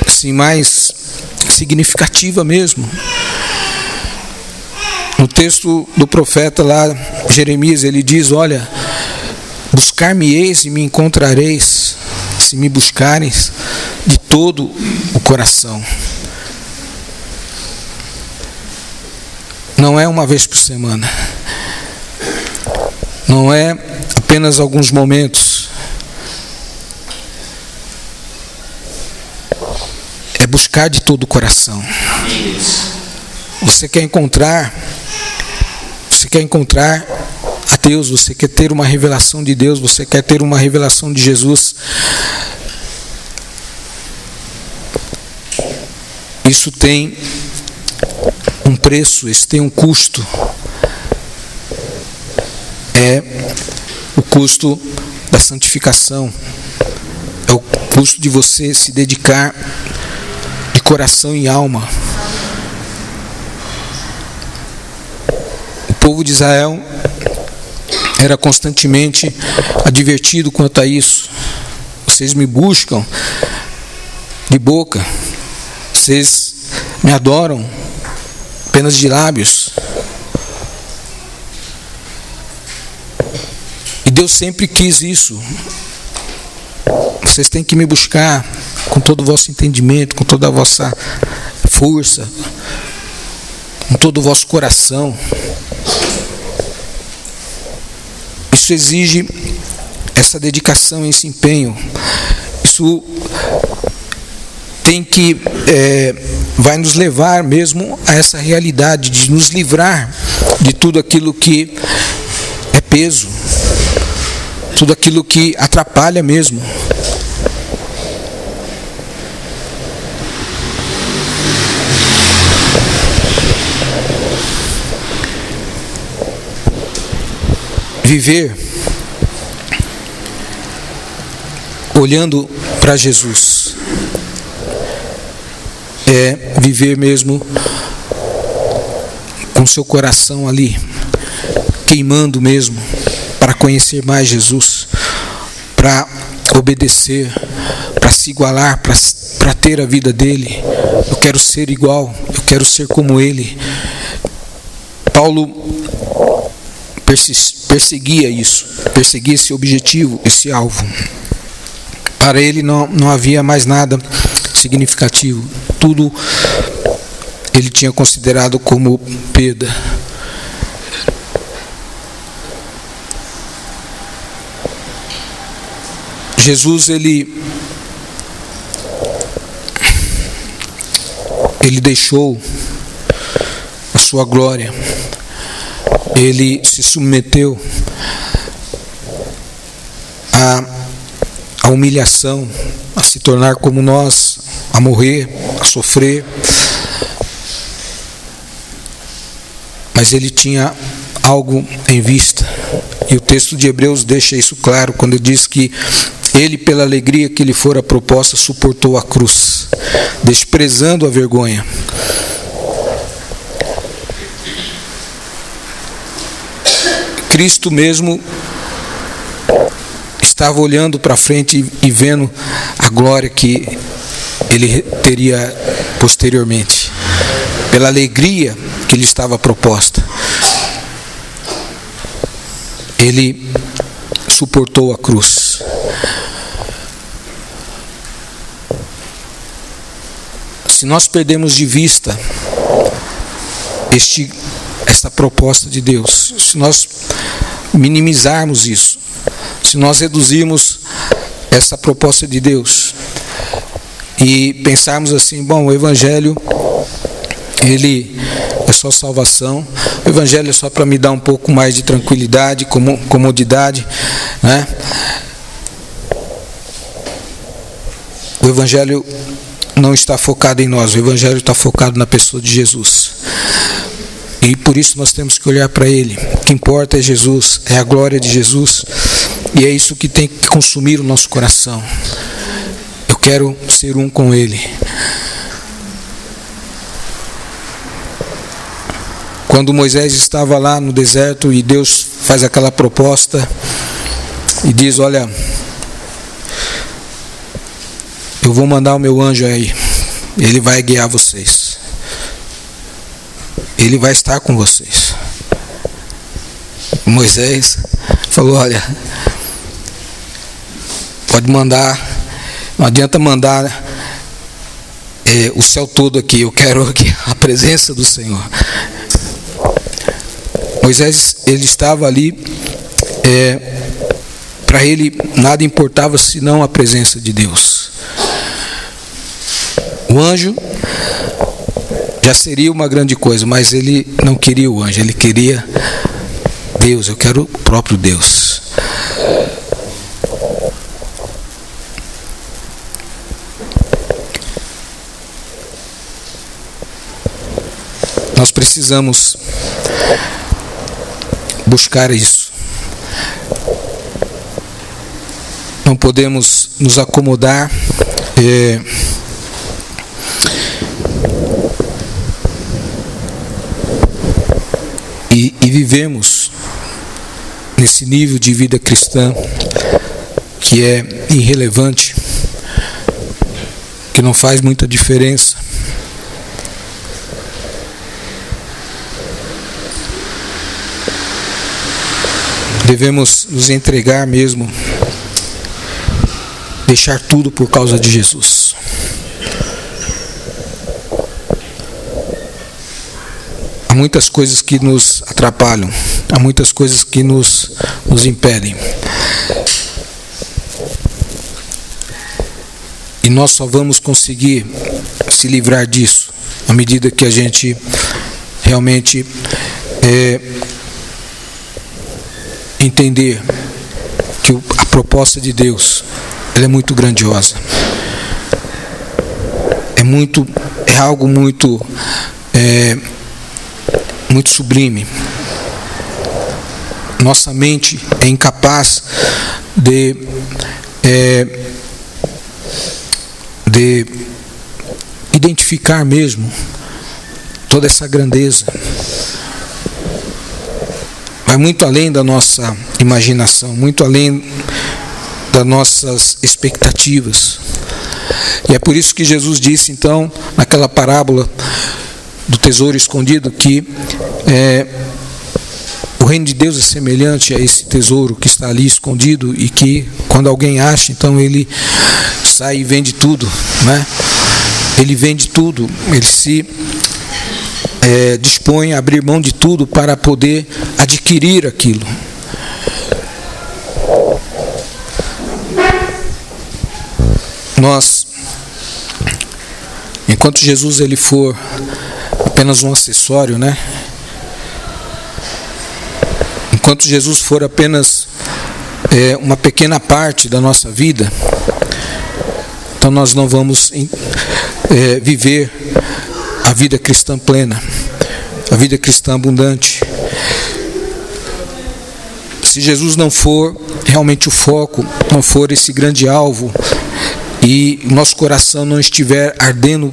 assim, mais significativa mesmo, No texto do profeta lá, Jeremias, ele diz: olha, buscar-me-eis e me encontrareis, se me buscareis de todo o coração. Não é uma vez por semana, não é apenas alguns momentos, é buscar de todo o coração. Você quer encontrar a Deus, você quer ter uma revelação de Deus, você quer ter uma revelação de Jesus. Isso tem um preço, isso tem um custo. É o custo da santificação. É o custo de você se dedicar de coração e alma. O povo de Israel era constantemente advertido quanto a isso. Vocês me buscam de boca, vocês me adoram apenas de lábios. E Deus sempre quis isso. Vocês têm que me buscar com todo o vosso entendimento, com toda a vossa força, com todo o vosso coração. Isso exige essa dedicação, esse empenho. Isso tem que vai nos levar mesmo a essa realidade de nos livrar de tudo aquilo que é peso, tudo aquilo que atrapalha mesmo. Viver olhando para Jesus é viver mesmo com seu coração ali queimando mesmo para conhecer mais Jesus, para obedecer, para se igualar, para ter a vida dele. Eu quero ser igual, eu quero ser como ele. Paulo perseguia isso, perseguia esse objetivo, esse alvo. Para ele não havia mais nada significativo. Tudo ele tinha considerado como perda. Jesus, ele deixou a sua glória. Ele se submeteu à humilhação, a se tornar como nós, a morrer, a sofrer. Mas ele tinha algo em vista. E o texto de Hebreus deixa isso claro quando diz que ele, pela alegria que lhe fora proposta, suportou a cruz, desprezando a vergonha. Cristo mesmo estava olhando para frente e vendo a glória que ele teria posteriormente, pela alegria que lhe estava proposta. Ele suportou a cruz. Se nós perdemos de vista essa proposta de Deus, se nós minimizarmos isso, se nós reduzirmos essa proposta de Deus e pensarmos assim, bom, o Evangelho, ele é só salvação, o Evangelho é só para me dar um pouco mais de tranquilidade, comodidade, né? O Evangelho não está focado em nós, o Evangelho está focado na pessoa de Jesus. E por isso nós temos que olhar para Ele. O que importa é Jesus, é a glória de Jesus. E é isso que tem que consumir o nosso coração. Eu quero ser um com Ele. Quando Moisés estava lá no deserto e Deus faz aquela proposta e diz, olha, eu vou mandar o meu anjo aí, ele vai guiar vocês, ele vai estar com vocês. Moisés falou: olha, pode mandar, não adianta mandar o céu todo aqui, eu quero aqui a presença do Senhor. Moisés, ele estava ali, para ele nada importava senão a presença de Deus. O anjo já seria uma grande coisa, mas ele não queria o anjo, ele queria Deus. Eu quero o próprio Deus. Nós precisamos buscar isso. Não podemos nos acomodar e vivemos nesse nível de vida cristã que é irrelevante, que não faz muita diferença. Devemos nos entregar mesmo, deixar tudo por causa de Jesus. Há muitas coisas que nos atrapalham, há muitas coisas que nos impedem. E nós só vamos conseguir se livrar disso à medida que a gente realmente entender que a proposta de Deus, ela é muito grandiosa. É algo muito sublime. Nossa mente é incapaz de identificar mesmo toda essa grandeza. Vai muito além da nossa imaginação, muito além das nossas expectativas. E é por isso que Jesus disse, então, naquela parábola do tesouro escondido, que o reino de Deus é semelhante a esse tesouro que está ali escondido e que, quando alguém acha, então ele sai e vende tudo, né? Ele vende tudo, ele se dispõe a abrir mão de tudo para poder adquirir aquilo. Nós, enquanto Jesus ele for apenas um acessório, né? Enquanto Jesus for apenas uma pequena parte da nossa vida, então nós não vamos viver a vida cristã plena, a vida cristã abundante. Se Jesus não for realmente o foco, não for esse grande alvo, e nosso coração não estiver ardendo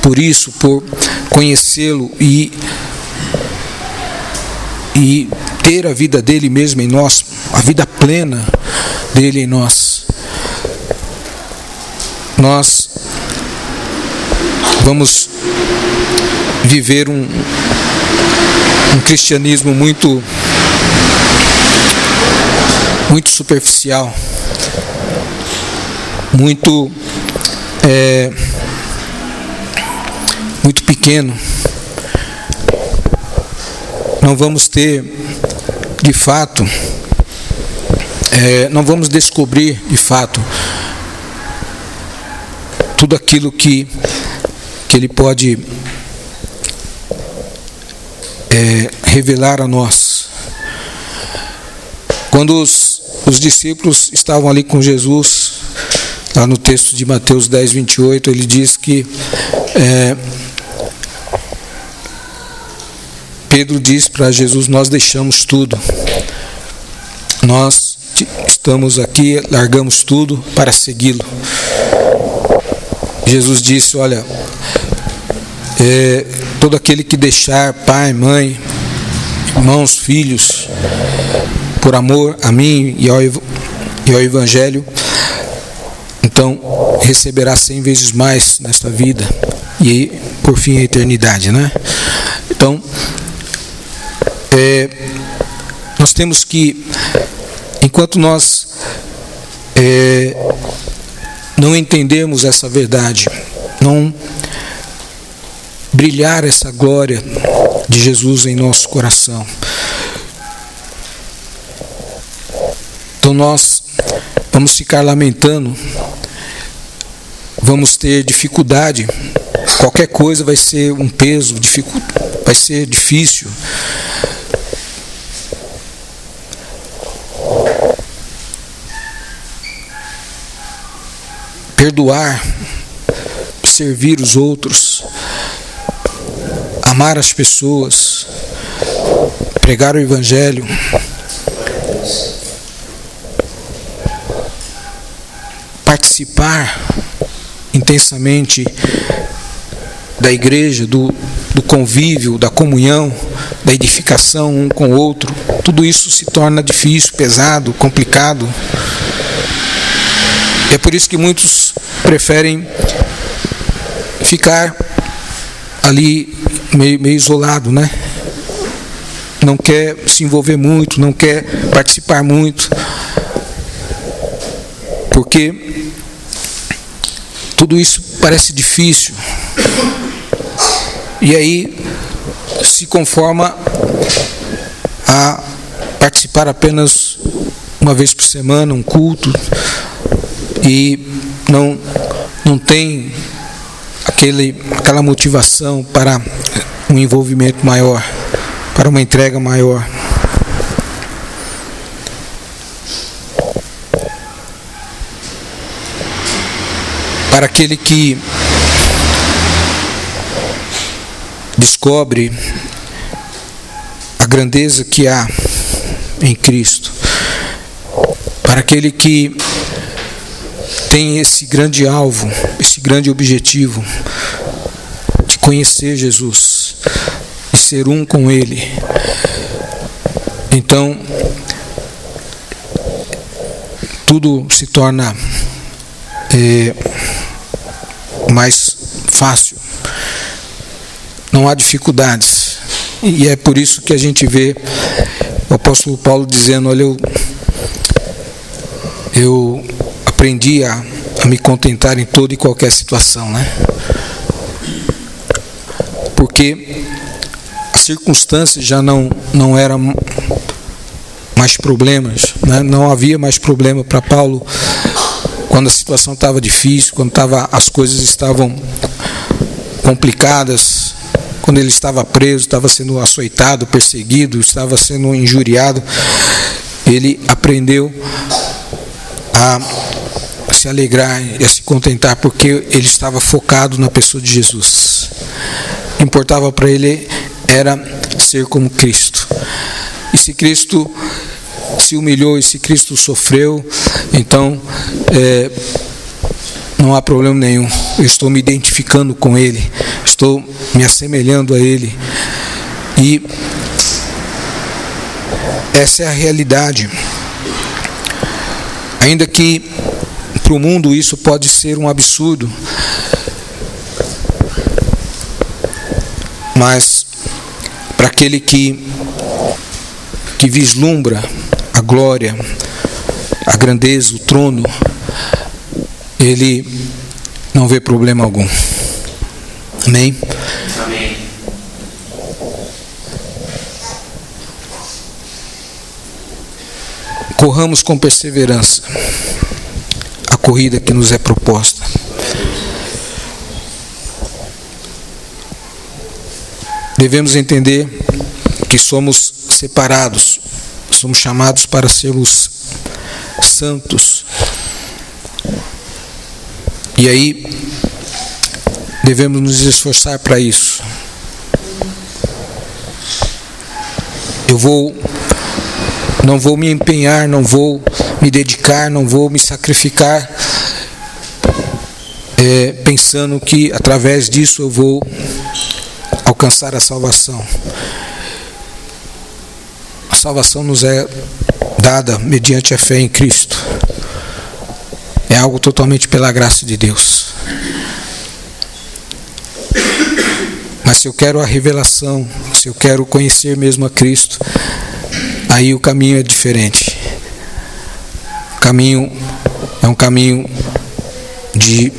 por isso, por conhecê-lo e ter a vida dele mesmo em nós, a vida plena dele em nós, nós vamos viver um cristianismo muito superficial, muito pequeno. Não vamos ter, de fato, não vamos descobrir, de fato, tudo aquilo que Ele pode revelar a nós. Quando os discípulos estavam ali com Jesus, lá no texto de Mateus 10, 28, ele diz que Pedro diz para Jesus: nós deixamos tudo, nós estamos aqui, largamos tudo para segui-lo. Jesus disse: olha, todo aquele que deixar pai, mãe, irmãos, filhos, por amor a mim e ao Evangelho, então receberá 100 vezes mais nesta vida e por fim a eternidade, né? Então nós temos que, enquanto nós não entendemos essa verdade, não brilhar essa glória de Jesus em nosso coração, então nós vamos ficar lamentando, vamos ter dificuldade, qualquer coisa vai ser um peso, vai ser difícil. Perdoar, servir os outros, amar as pessoas, pregar o Evangelho, participar intensamente da igreja, do convívio, da comunhão, da edificação um com o outro. Tudo isso se torna difícil, pesado, complicado. É por isso que muitos preferem ficar ali meio isolado, né? Não quer se envolver muito, não quer participar muito, porque tudo isso parece difícil. E aí se conforma a participar apenas uma vez por semana, um culto, e não tem aquela motivação para um envolvimento maior, para uma entrega maior. Para aquele que descobre a grandeza que há em Cristo, para aquele que tem esse grande alvo, esse grande objetivo de conhecer Jesus e ser um com Ele, então tudo se torna mais fácil, não há dificuldades. E é por isso que a gente vê o apóstolo Paulo dizendo: olha, eu aprendi a me contentar em toda e qualquer situação, né? Porque as circunstâncias já não eram mais problemas, né? Não havia mais problema para Paulo quando a situação estava difícil, quando as coisas estavam complicadas, quando ele estava preso, estava sendo açoitado, perseguido, estava sendo injuriado. Ele aprendeu a se alegrar e a se contentar, porque ele estava focado na pessoa de Jesus. O que importava para ele era ser como Cristo. E se Cristo se humilhou, e se Cristo sofreu, então não há problema nenhum. Eu estou me identificando com Ele, estou me assemelhando a Ele, e essa é a realidade. Ainda que para o mundo isso pode ser um absurdo, mas para aquele que vislumbra a glória, a grandeza, o trono, ele não vê problema algum. Amém? Amém. Corramos com perseverança a corrida que nos é proposta. Devemos entender que somos separados, somos chamados para sermos santos. E aí devemos nos esforçar para isso. Não vou me empenhar, não vou me dedicar, não vou me sacrificar pensando que através disso eu vou alcançar a salvação. A salvação nos é dada mediante a fé em Cristo. É algo totalmente pela graça de Deus. Mas se eu quero a revelação, se eu quero conhecer mesmo a Cristo, aí o caminho é diferente. O caminho é um caminho de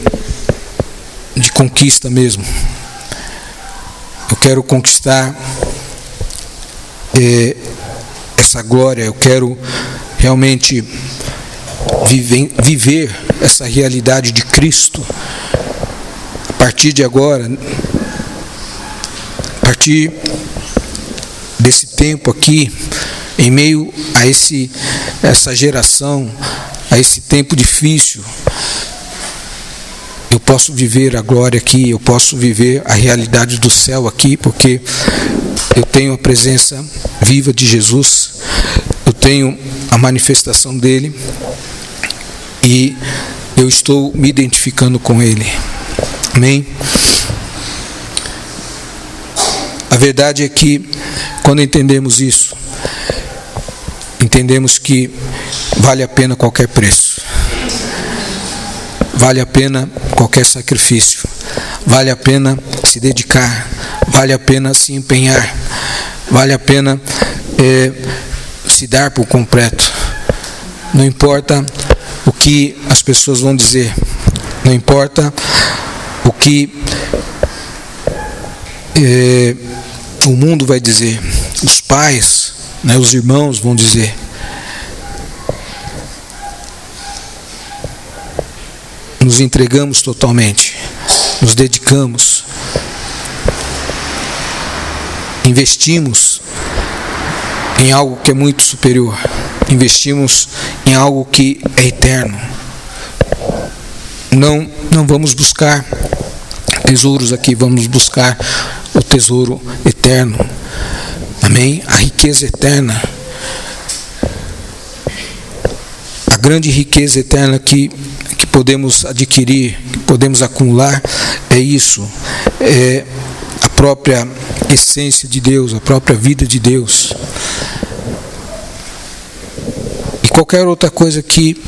conquista mesmo. Eu quero conquistar essa glória, eu quero realmente viver essa realidade de Cristo. A partir de agora, a partir desse tempo aqui, em meio a essa geração, a esse tempo difícil, eu posso viver a glória aqui, eu posso viver a realidade do céu aqui, porque eu tenho a presença viva de Jesus, eu tenho a manifestação dele e eu estou me identificando com ele. Amém? A verdade é que quando entendemos isso, entendemos que vale a pena qualquer preço, vale a pena qualquer sacrifício, vale a pena se dedicar, vale a pena se empenhar, vale a pena se dar por completo. Não importa o que as pessoas vão dizer, não importa o que o mundo vai dizer, os pais, os irmãos vão dizer. Nos entregamos totalmente, nos dedicamos, investimos em algo que é muito superior, investimos em algo que é eterno. Não vamos buscar tesouros aqui, vamos buscar o tesouro eterno. Amém? A riqueza eterna, a grande riqueza eterna que podemos adquirir, que podemos acumular, é isso, é a própria essência de Deus, a própria vida de Deus. E qualquer outra coisa que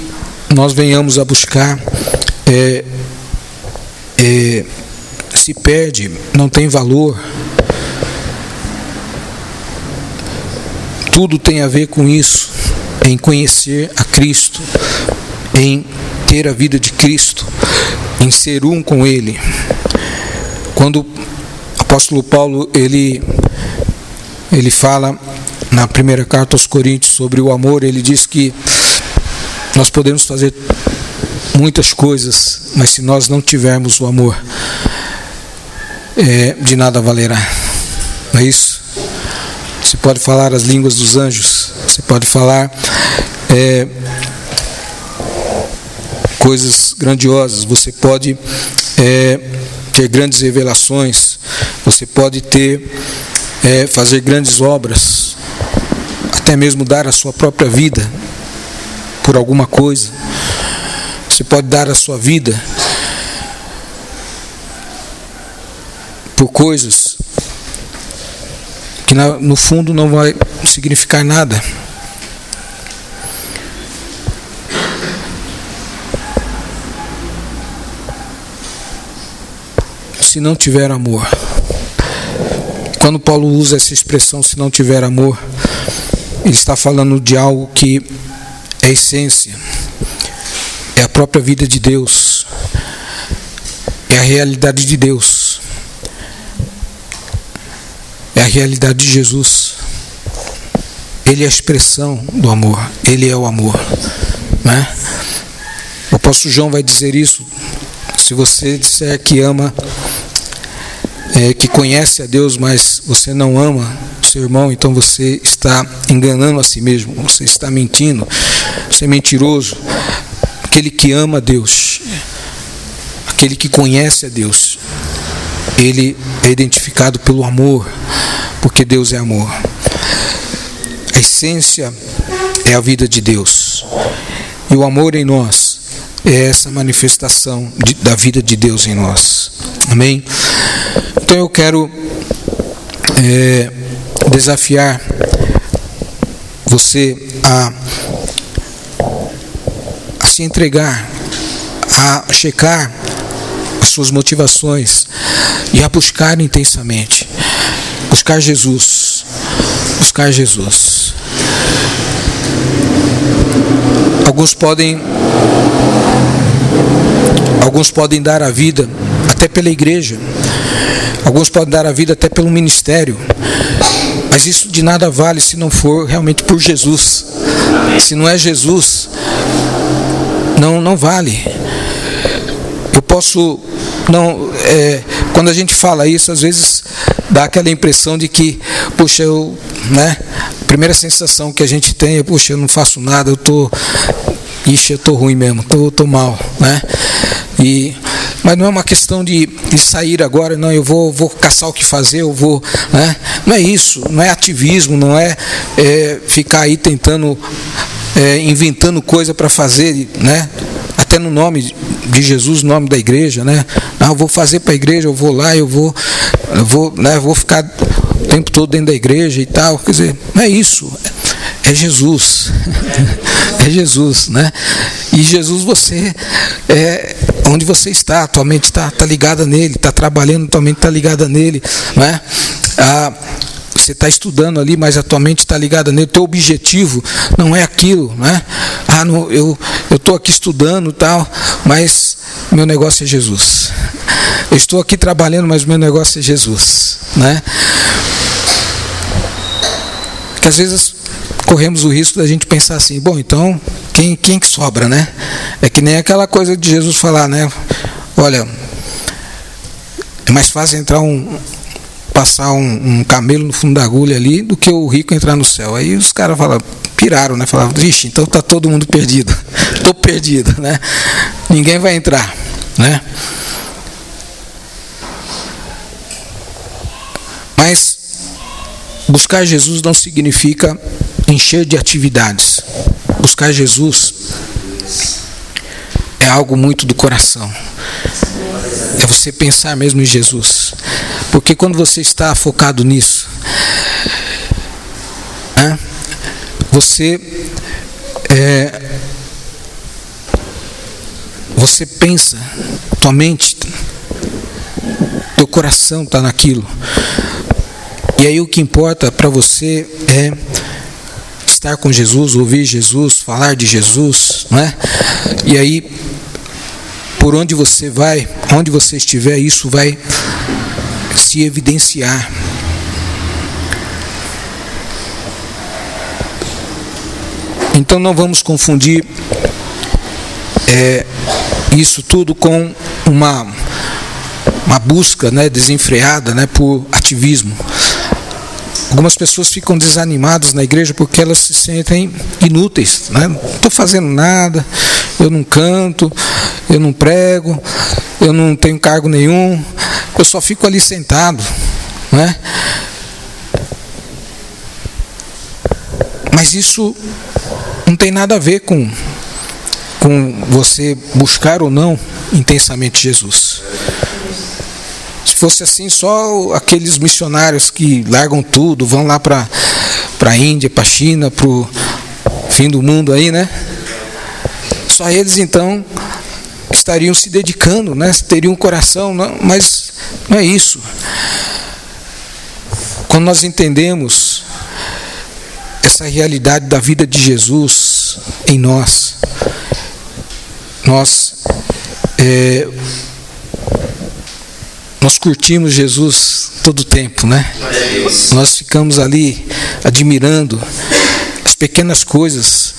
nós venhamos a buscar se perde, não tem valor. Tudo tem a ver com isso, em conhecer a Cristo, em ter a vida de Cristo, em ser um com Ele. Quando o apóstolo Paulo ele fala na primeira carta aos Coríntios sobre o amor, ele diz que nós podemos fazer muitas coisas, mas se nós não tivermos o amor, de nada valerá. Não é isso? Você pode falar as línguas dos anjos, você pode falar coisas grandiosas, você pode ter grandes revelações, você pode fazer grandes obras, até mesmo dar a sua própria vida por alguma coisa. Você pode dar a sua vida por coisas que no fundo não vai significar nada. Se não tiver amor. Quando Paulo usa essa expressão, se não tiver amor, ele está falando de algo que é essência, é a própria vida de Deus, é a realidade de Deus, é a realidade de Jesus. Ele é a expressão do amor, ele é o amor, né? O apóstolo João vai dizer isso: se você disser que ama, que conhece a Deus, mas você não ama o seu irmão, então você está enganando a si mesmo, você está mentindo, você é mentiroso. Aquele que ama a Deus, aquele que conhece a Deus, ele é identificado pelo amor, porque Deus é amor. A essência é a vida de Deus, e o amor em nós é essa manifestação da vida de Deus em nós. Amém? Então eu quero desafiar você a se entregar, a checar as suas motivações e a buscar intensamente, buscar Jesus, buscar Jesus. Alguns podem dar a vida até pela igreja. Alguns podem dar a vida até pelo ministério. Mas isso de nada vale se não for realmente por Jesus. Se não é Jesus, não vale. Eu posso... quando a gente fala isso, às vezes dá aquela impressão de que, poxa, a primeira sensação que a gente tem é, poxa, eu não faço nada, eu tô ruim mesmo, tô mal, né? Mas não é uma questão de sair agora, não, eu vou caçar o que fazer, eu vou, né? Não é isso, não é ativismo, não é ficar aí tentando, inventando coisa para fazer, né? Até no nome de Jesus, no nome da igreja, né? Eu vou fazer para a igreja, eu vou lá, eu vou ficar o tempo todo dentro da igreja e tal. Quer dizer, não é isso, é Jesus. É Jesus, né? E Jesus, você onde você está, tua mente está ligada nele, está trabalhando, tua mente está ligada nele, né? Você está estudando ali, mas a tua mente está ligada nele. Teu objetivo não é aquilo, né? Eu estou aqui estudando e tal, mas meu negócio é Jesus. Eu estou aqui trabalhando, mas meu negócio é Jesus, né? Porque às vezes corremos o risco da gente pensar assim, bom, então quem que sobra, né? É que nem aquela coisa de Jesus falar, né? Olha, é mais fácil passar um camelo no fundo da agulha ali do que o rico entrar no céu. Aí os caras piraram, né? Falavam, vixe, então está todo mundo perdido. Estou perdido, né? Ninguém vai entrar, né? Mas buscar Jesus não significa encher de atividades. Buscar Jesus é algo muito do coração. É você pensar mesmo em Jesus. Porque quando você está focado nisso, você pensa, tua mente, teu coração está naquilo. E aí o que importa para você é estar com Jesus, ouvir Jesus, falar de Jesus, né? E aí, por onde você vai, onde você estiver, isso vai se evidenciar. Então não vamos confundir isso tudo com uma busca, né, desenfreada, né, por ativismo. Algumas pessoas ficam desanimadas na igreja porque elas se sentem inúteis, né? Não estou fazendo nada, eu não canto, eu não prego, eu não tenho cargo nenhum, eu só fico ali sentado, né? Mas isso não tem nada a ver com você buscar ou não intensamente Jesus. Se fosse assim, só aqueles missionários que largam tudo, vão lá para a Índia, para a China, para o fim do mundo aí, né? Só eles então estariam se dedicando, né? Teriam um coração, não, mas não é isso. Quando nós entendemos essa realidade da vida de Jesus em nós curtimos Jesus todo o tempo, né? Nós ficamos ali admirando as pequenas coisas,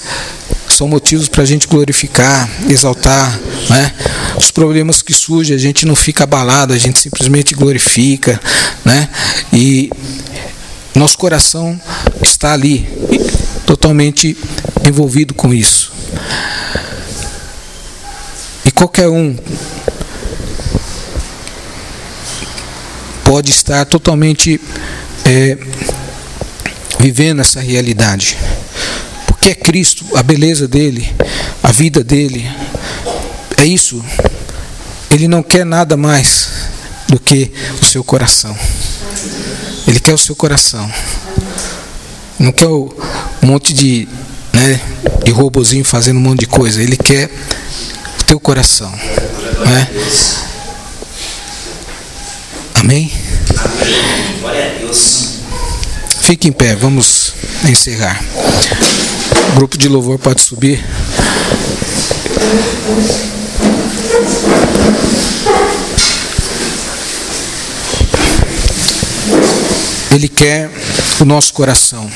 são motivos para a gente glorificar, exaltar, né? Os problemas que surgem, a gente não fica abalado, a gente simplesmente glorifica, né? E nosso coração está ali, totalmente envolvido com isso. E qualquer um pode estar totalmente vivendo essa realidade. Porque é Cristo, a beleza dele, a vida dele, é isso. Ele não quer nada mais do que o seu coração. Ele quer o seu coração. Não quer um monte de robozinho fazendo um monte de coisa. Ele quer o teu coração, né? Amém? Amém. Glória a Deus. Fique em pé, vamos encerrar. O grupo de louvor pode subir. Ele quer o nosso coração.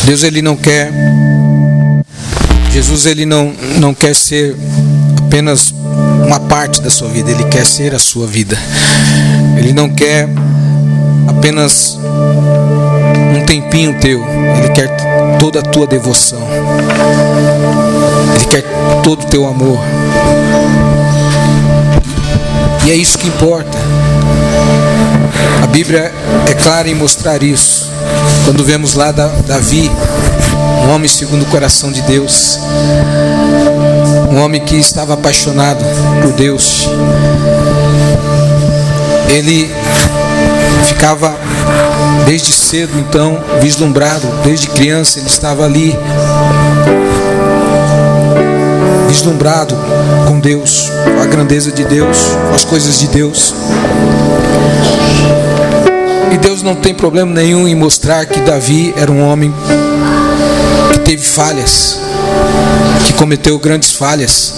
Deus, Ele não quer, Jesus, Ele não quer ser apenas uma parte da sua vida, Ele quer ser a sua vida. Ele não quer apenas um tempinho teu, Ele quer toda a tua devoção, Ele quer todo o teu amor. E é isso que importa. A Bíblia é clara em mostrar isso. Quando vemos lá Davi, um homem segundo o coração de Deus, um homem que estava apaixonado por Deus, ele ficava desde cedo, então, vislumbrado, desde criança ele estava ali, vislumbrado com Deus, com a grandeza de Deus, com as coisas de Deus. E Deus não tem problema nenhum em mostrar que Davi era um homem que teve falhas, que cometeu grandes falhas.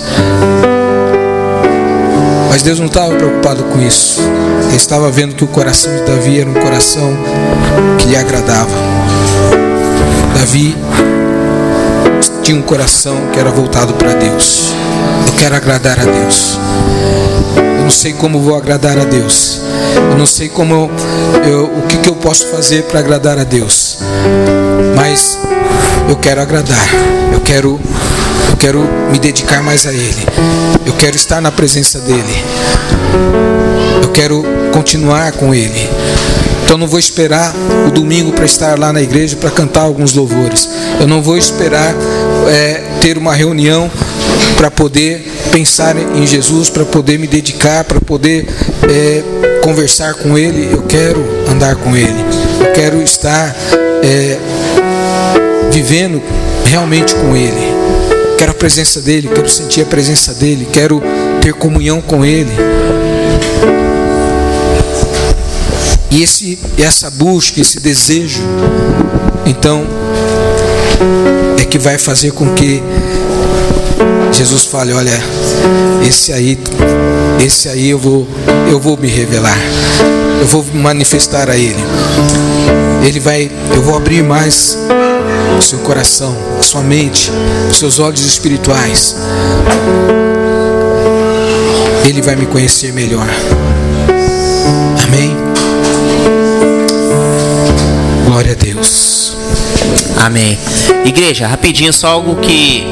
Mas Deus não estava preocupado com isso. Ele estava vendo que o coração de Davi era um coração que lhe agradava. Davi tinha um coração que era voltado para Deus. Eu quero agradar a Deus. Eu não sei como vou agradar a Deus. Eu não sei como o que eu posso fazer para agradar a Deus. Mas eu quero agradar. Eu quero me dedicar mais a Ele. Eu quero estar na presença dEle. Eu quero continuar com Ele. Então não vou esperar o domingo para estar lá na igreja para cantar alguns louvores. Eu não vou esperar ter uma reunião para poder pensar em Jesus, para poder me dedicar, para poder conversar com Ele. Eu quero andar com Ele. Eu quero estar vivendo realmente com Ele. Quero a presença dEle, quero sentir a presença dEle, quero ter comunhão com Ele. E essa busca, esse desejo, então, é que vai fazer com que Jesus fale: olha, esse aí eu vou me revelar, eu vou me manifestar a Ele. Eu vou abrir mais o seu coração, a sua mente, os seus olhos espirituais. Ele vai me conhecer melhor. Amém? Glória a Deus. Amém. Igreja, rapidinho, só algo que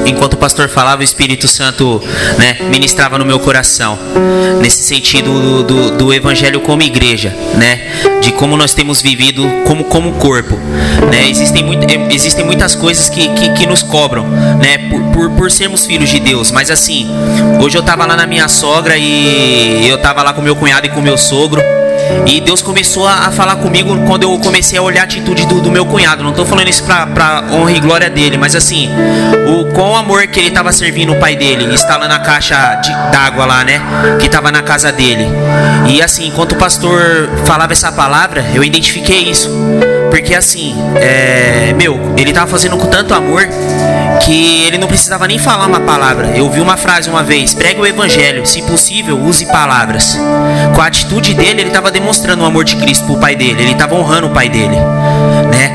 enquanto o pastor falava, o Espírito Santo, ministrava no meu coração, nesse sentido do evangelho como igreja, de como nós temos vivido como corpo, existem muitas coisas que nos cobram, por sermos filhos de Deus. Mas assim, hoje eu estava lá na minha sogra e eu estava lá com meu cunhado e com meu sogro. E Deus começou a falar comigo quando eu comecei a olhar a atitude do meu cunhado. Não estou falando isso pra honra e glória dele, mas assim, com o amor que ele estava servindo o pai dele, instalando a caixa d'água lá, que estava na casa dele. E assim, enquanto o pastor falava essa palavra, eu identifiquei isso. Porque assim, ele estava fazendo com tanto amor que ele não precisava nem falar uma palavra. Eu vi uma frase uma vez: pregue o evangelho, se possível, use palavras. Com a atitude dele, ele estava demonstrando o amor de Cristo pro pai dele. Ele estava honrando o pai dele,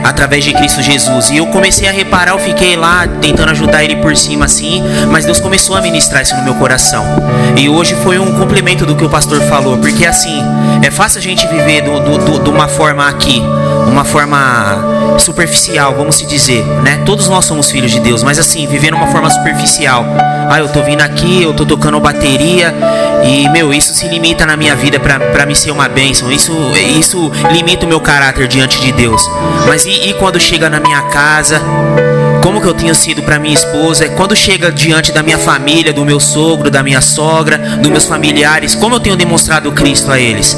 através de Cristo Jesus. E eu comecei a reparar, eu fiquei lá tentando ajudar ele por cima assim, mas Deus começou a ministrar isso no meu coração. E hoje foi um complemento do que o pastor falou, porque assim, é fácil a gente viver de uma forma aqui, uma forma superficial, vamos se dizer, Todos nós somos filhos de Deus, mas assim, viver de uma forma superficial. Eu tô vindo aqui, eu tô tocando bateria e, isso se limita na minha vida pra me ser uma bênção. Isso limita o meu caráter diante de Deus. Mas e quando chega na minha casa, como que eu tenho sido para minha esposa? Quando chega diante da minha família, do meu sogro, da minha sogra, dos meus familiares, como eu tenho demonstrado Cristo a eles?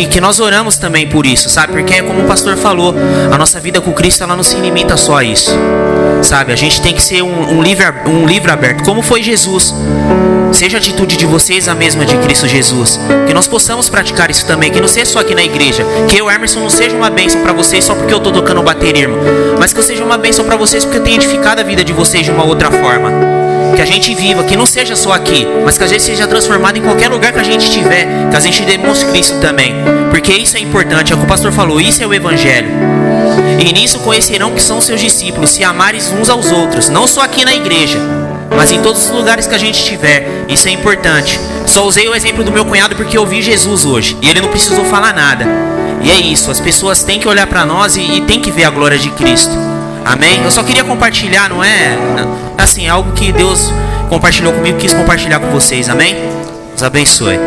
Que nós oramos também por isso, sabe? Porque como o pastor falou, a nossa vida com Cristo, ela não se limita só a isso. sabe? A gente tem que ser um livro aberto, como foi Jesus. Seja a atitude de vocês a mesma de Cristo Jesus. Que nós possamos praticar isso também. Que não seja só aqui na igreja. Que eu, Emerson, não seja uma bênção para vocês só porque eu estou tocando bateria, irmão. Mas que eu seja uma bênção para vocês porque eu tenho edificado a vida de vocês de uma outra forma. Que a gente viva, que não seja só aqui, mas que a gente seja transformado em qualquer lugar que a gente estiver. Que a gente demonstre Cristo também. Porque isso é importante. É o que o pastor falou. Isso é o Evangelho. E nisso conhecerão que são seus discípulos, se amares uns aos outros. Não só aqui na igreja, mas em todos os lugares que a gente estiver. Isso é importante. Só usei o exemplo do meu cunhado porque eu vi Jesus hoje e ele não precisou falar nada. E é isso, as pessoas têm que olhar para nós e têm que ver a glória de Cristo. Amém? Eu só queria compartilhar, não é assim, algo que Deus compartilhou comigo, quis compartilhar com vocês. Amém? Deus abençoe.